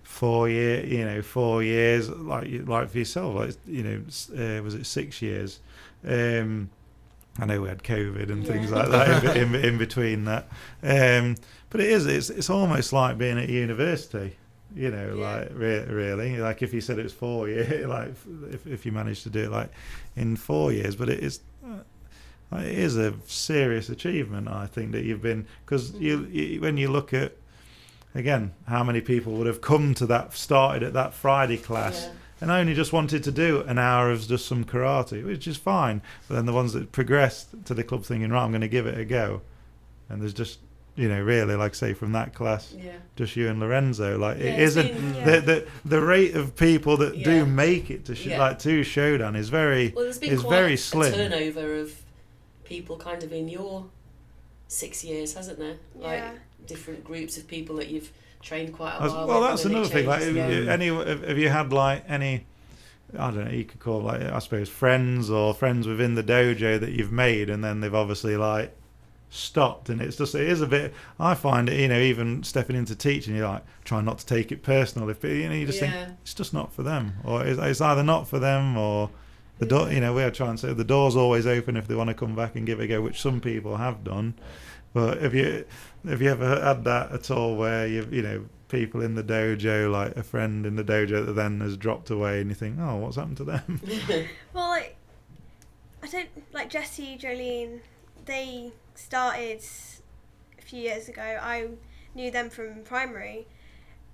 4 year, 4 years. Like for yourself, was it 6 years? I know we had COVID and things like that in between that, but it's almost like being at university. Like really, like if you said it was 4 years, like if you managed to do it like in 4 years, but it is a serious achievement, I think, that you've been, because you when you look at again how many people would have come to started at that Friday class and only just wanted to do an hour of just some karate, which is fine, but then the ones that progressed to the club thinking, right, I'm going to give it a go, and there's just really, like say from that class, just you and Lorenzo, like it isn't the rate of people that do make it to to Shodan is very very slim. A turnover of people kind of in your 6 years, hasn't there? Like different groups of people that you've trained quite a while. Well, that's another thing. Like, have you had like any? I don't know. You could call like, I suppose, friends within the dojo that you've made, and then they've obviously like stopped, and it is a bit. I find it, even stepping into teaching, you're like trying not to take it personal. If you just think it's just not for them, or it's either not for them, or the door. We're trying to say the door's always open if they want to come back and give it a go, which some people have done. But have you ever had that at all, where people in the dojo, like a friend in the dojo that then has dropped away, and you think, oh, what's happened to them? Well, like I don't like Jessie, Jolene. They started a few years ago. I knew them from primary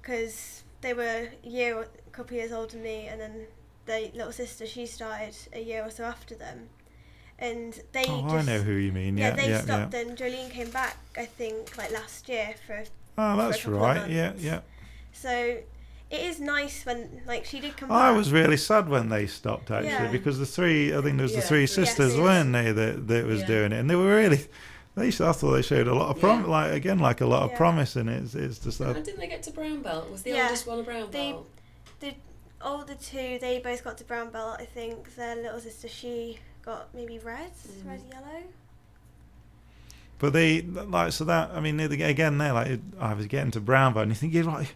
because they were a couple of years older than me, and then their little sister, she started a year or so after them. And they I know who you mean. They stopped, and Jolene came back, I think, like last year for. That's for a right. months. Yeah. So it is nice when she did come back. I was really sad when they stopped actually, because the three, I think there was the three sisters, weren't they, that was doing it, and they were really. I thought they showed a lot of promise, like a lot of promise, and it's just that. Didn't they get to brown belt? Was the oldest one a brown belt? The older two, they both got to brown belt. I think their little sister, she got maybe red, yellow. But they like so that I mean again there like I was getting to brown bag and you think you're like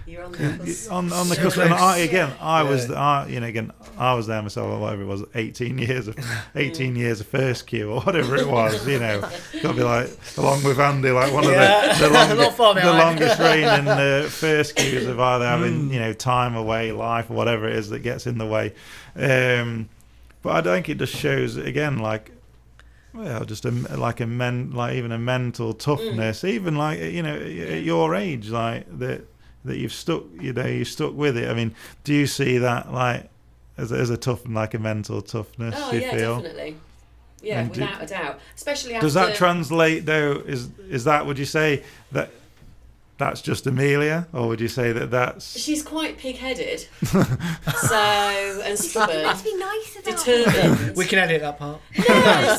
you're on the cusp. on the So cusp. And close. I was I was there myself or whatever it was 18 years of first queue or whatever it was, you know, gotta be like along with Andy like one of Not far the behind. longest reigning first queues of either having you know time away, life or whatever it is that gets in the way. But I think it just shows again like. Well, just even a mental toughness, even like you know at your age, like that you've stuck, you know, you stuck with it. I mean, do you see that like as a tough, like a mental toughness? Oh you yeah, feel? definitely. Yeah, And without a doubt. Especially after. Does that translate though? Is that, would you say that that's just Amelia, or would you say that that's? She's quite pig-headed, and stubborn, Let's be nice about it. determined. We can edit that part. No,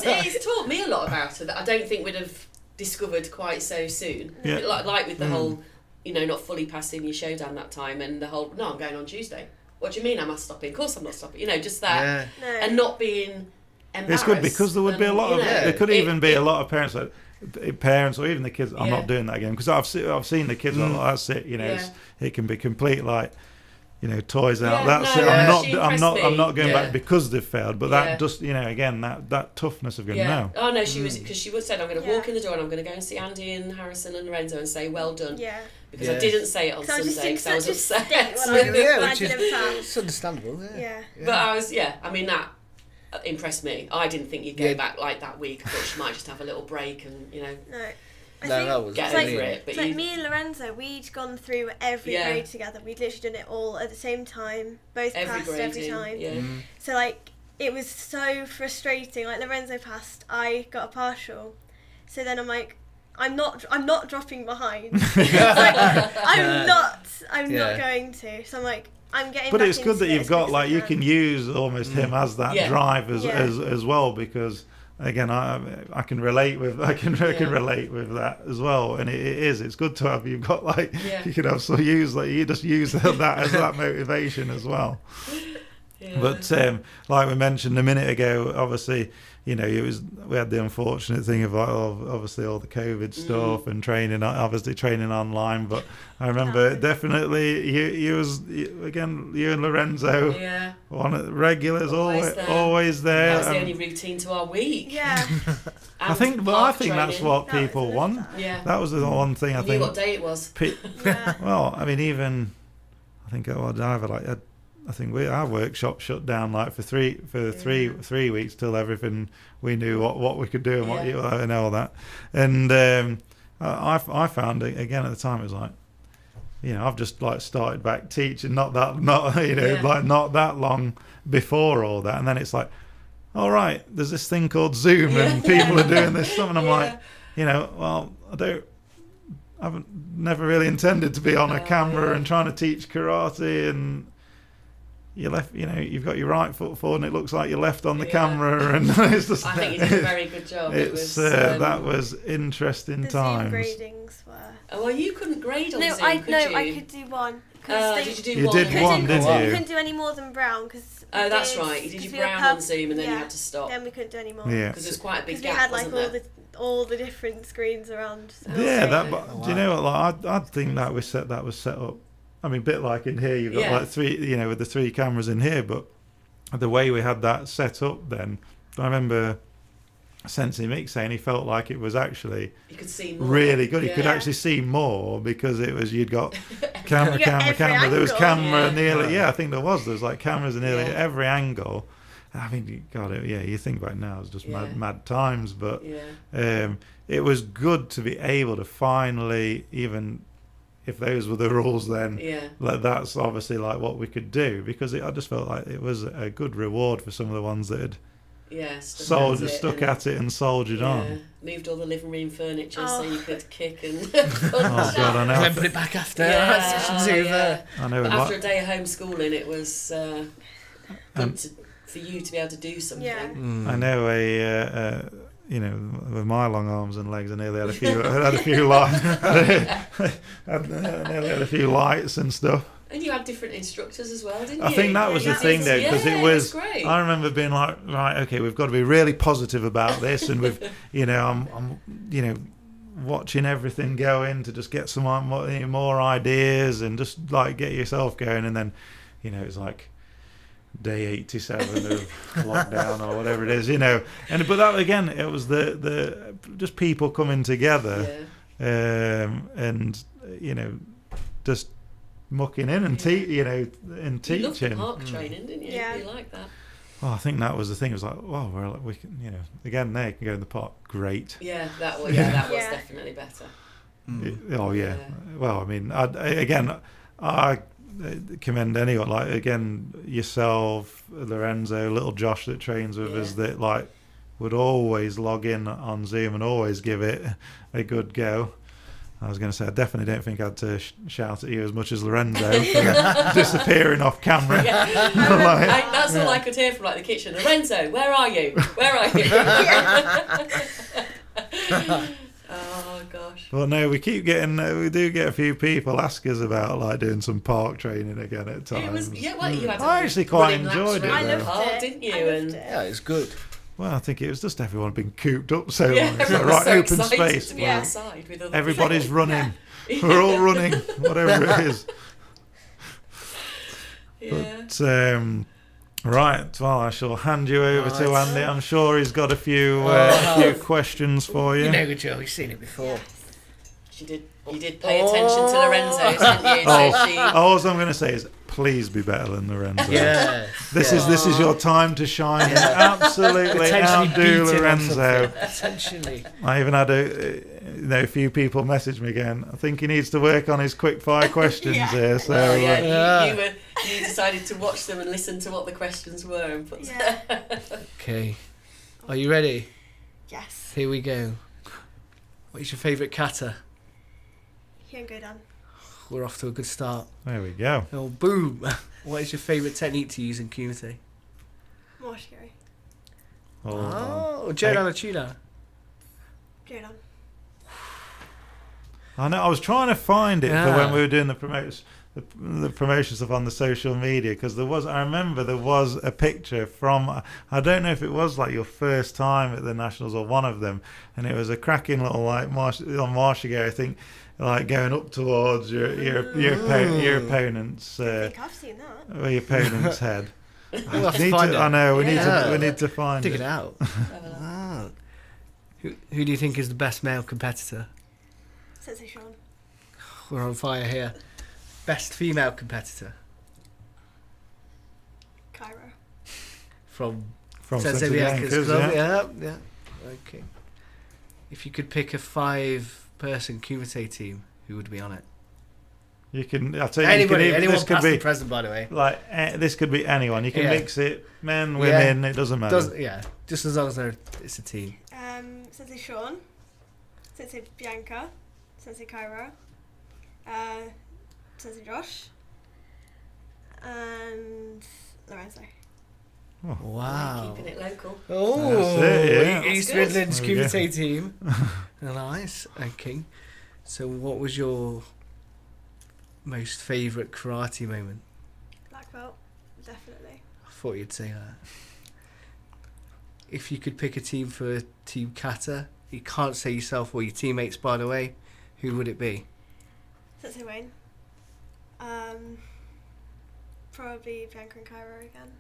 it's taught me a lot about her that I don't think we'd have discovered quite so soon. Yeah. Like with the whole, you know, not fully passing your showdown that time, and the whole, no, I'm going on Tuesday. What do you mean? Am I stopping? Of course I'm not stopping. You know, just that, Yeah. No. and not being embarrassed. It's good because there would be a lot of you know, there could even be it- a lot of parents that. Parents or even the kids. I'm Yeah. not doing that again because I've seen the kids. Like, that's it. You know, Yeah. it can be complete like, you know, toys out. Yeah, That's no, it. yeah, she I'm impressed not me. going Yeah. back because they've failed. But Yeah. that just, you know, again that toughness of going no. Oh no, she was because she would said I'm going to Yeah. walk in the door and I'm going to go and see Andy and Harrison and Lorenzo and say well done Yeah. because Yeah. I didn't say it on So I was just Sunday in because I was such a upset. state when I was Yeah, when I which is didn't pass. it's understandable. Yeah. But I was, I mean, that impressed me. I didn't think you'd go Yeah. back like that week. I thought she might just have a little break and, you know, No. I No, think that was get it's like- over it. But It's like you, me and Lorenzo, we'd gone through every Yeah. grade together. We'd literally done it all at the same time, both every passed grading, every time. yeah. So like it was so frustrating. Like Lorenzo passed, I got a partial. So then I'm like, I'm not dropping behind. Like, I'm not Yeah. going to. So I'm like, I'm getting. But back it's good into that it you've as got quick as like I you can use almost him as that Yeah. drive Yeah. as well because. Again, I can relate with I can relate with that as well, and it's good to have you've got like Yeah. you can also use like you just use that as that motivation as well. Yeah. But like we mentioned a minute ago, obviously, you know, we had the unfortunate thing of obviously all the COVID stuff and training online. But I remember definitely you and Lorenzo, yeah. one of the regulars, Always always there. That was the and only routine to our week. Yeah. I think that's training. what That was people good want. stuff. Yeah. That was the one thing I You knew think. what day it was. Yeah. Well, I mean, even I think our workshop shut down like for three weeks till everything we knew what we could do and what Yeah. and all that. And I found again at the time it was like, you know, I've just like started back teaching not that long before all that, and then it's like, all right, there's this thing called Zoom and people are doing this stuff, and I'm like, you know, well, I've never really intended to be on a camera and trying to teach karate, and you've got your right foot forward and it looks like you're left on the camera, and it's just, I think you did a very good job. It was that was interesting The times. Zoom gradings were. Oh, well, you couldn't grade on Zoom, I you? could do one. Did you do You one? did Okay. one, couldn't, didn't you you? couldn't do any more than brown because. Oh, that's right. You did your brown on Zoom and then you had to stop. Then we couldn't do any more. Yeah. Because there's quite a big Because we gap, had like wasn't all the different screens around. Yeah, that. Wow. But do you know what? Like, I think that was set up. I mean, a bit like in here, you've got Yeah. like three, you know, with the three cameras in here. But the way we had that set up, then I remember Sensei Mick saying he felt like it was actually you could see more. really good. You Yeah. could actually see more because it was you'd got camera, You got camera. every There was angle. camera Yeah. nearly. Yeah, I think there was. There was like cameras in nearly Yeah. every angle. I mean, God, yeah. You think about it now, it's just Yeah. mad times. But Yeah. it was good to be able to finally, even if those were the rules, then Yeah. like that's obviously like what we could do, because I just felt like it was a good reward for some of the ones that had Yeah. Stuck at it and soldiered on. Moved all the living room furniture so Oh. you could kick and. Oh God, I know. And then put it back after. Yeah, Session two yeah. there. I know. But Like, after a day of homeschooling, it was good And- for you to be able to do something. Yeah. I know you know, with my long arms and legs, I nearly had a few lights, I nearly had a few lights and stuff. And you had different instructors as well, didn't you? I think that was the Yeah, thing though, because yeah, it was. great. I remember being like, right, okay, we've got to be really positive about this, and we've, I'm watching everything go in to just get some more ideas and just like get yourself going, and then, it's like day 87 of lockdown or whatever it is, and but that again, it was the just people coming together, and just mucking in and and teaching. You loved the park training, didn't you? Yeah. You like that. Well, I think that was the thing. It was like, well, we can, again, they can go in the park. Great. Yeah, that was definitely better. Oh yeah. Well, I mean, I commend anyone, like again, yourself, Lorenzo, little Josh that trains with us, that like would always log in on Zoom and always give it a good go. I was going to say, I definitely don't think I had to shout at you as much as Lorenzo for disappearing off camera. Yeah. That's all I could hear from like the kitchen. Lorenzo, where are you? Where are you? Oh gosh. Well, no, we do get a few people ask us about like doing some park training again at times. You had I actually quite running laps enjoyed it, around though. the park, didn't you? I loved And it. Yeah, it's good. Well, I think it was just everyone being cooped up so long. It's like, everyone was right, so open excited space. to be Yeah. outside with other Everybody's people. running. We're all running, whatever it is. Yeah. But, right, well, I shall hand you over to Right. Andy. I'm sure he's got a few few questions for you. You know, Joe, you've seen it before. You did pay attention to Lorenzo, didn't you? Oh. So she, All I'm going to say is, please be better than Lorenzo. Yeah. This is your time to shine. Yeah. Absolutely Potentially outdo beating on Lorenzo. something. Potentially. I even had a few people message me again. I think he needs to work on his quick fire questions Yeah. here. So well, Yeah. you decided to watch them and listen to what the questions were and put. Yeah. Okay. Are you ready? Yes. Here we go. What's your favourite kata? Here and go down. We're off to a good start. there we go. Oh, boom. What is your favourite technique to use in kumite? More scary. Oh, Jodan or Tuna? Go down. I know. I was trying to find it for Yeah. when we were doing the promotion stuff on the social media, because I remember there was a picture from, I don't know if it was like your first time at the Nationals or one of them, and it was a cracking little like Marshigay, I think, like going up towards your opponent's I think I've seen that. your opponent's head. We'll have to find it. I know we Yeah. need to find Dig it. it out. Ah. Who do you think is the best male competitor? Sensei Sean. We're on fire here. Best female competitor Cairo. from Sensei Sensei Bianca's Bianca's, club. yeah. Yeah. Okay. If you could pick a 5-person kumite team, who would be on it? You can. I'll tell you. Anybody, you can, anyone this could past be and present, by the way. like this could be anyone. You can Yeah. mix it, men, women. It doesn't matter. Just as long as it's a team. Sensei Sean. Sensei Bianca. Sensei Cairo. Sensei Josh. And Lorenzo. Wow. Keeping it local. Oh, That's it, yeah. East That's good. Midlands There we go. kumite team. Nice. Okay. So, what was your most favourite karate moment? Black belt. Definitely. I thought you'd say that. If you could pick a team for Team Kata, you can't say yourself or your teammates, by the way, who would it be? Sensei Wayne. Probably Bianca and Cairo again.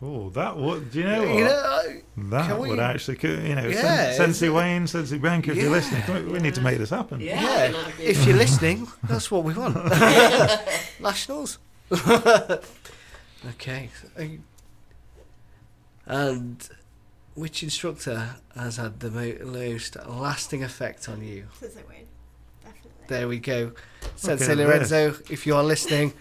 Oh, that would. Do you know what? You know, That can would we- actually, Yeah, Sensei it's- Wayne, Sensei Bianca, if you're Yeah. listening, we need to make this happen. Yeah. yeah, that'd be if you're listening, that's what we want. Nationals. Okay. And which instructor has had the most lasting effect on you? Sensei Wayne. Definitely. There we go. Sensei at Lorenzo, if you are listening,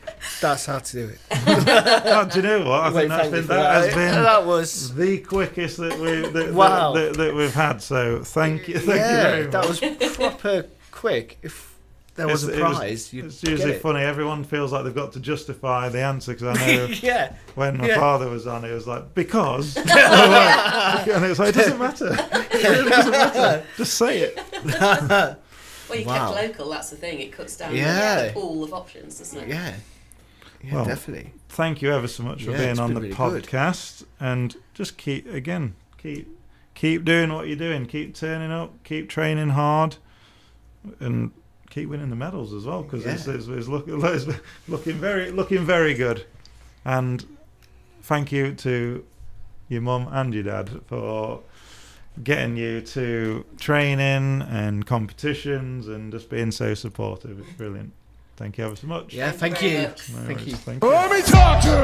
that's how to do it. Oh, do you know what? I think Thank you for that has been that was the quickest that Wow. that we've had. So thank you yeah, very much. that was proper quick. If there was a prize, you'd It's usually get it. funny. Everyone feels like they've got to justify the answer, because I know Yeah, when my Yeah. father was on, it was like, because. And it was like, it doesn't matter. It doesn't matter. Just say it. Well, you Wow. kept local, that's the thing. It cuts down Yeah. the pool of options, doesn't it? yeah. Yeah, Well, definitely. Thank you ever so much for Yeah, being it's on been the really good. podcast, and just keep doing what you're doing. Keep turning up, keep training hard, and keep winning the medals as well, because it's looking very good. And thank you to your mum and your dad for getting you to training and competitions and just being so supportive. It's brilliant. Thank you ever so much. Yeah, thank very you. much. No Thank worries. you. Thank you. Let me talk to you.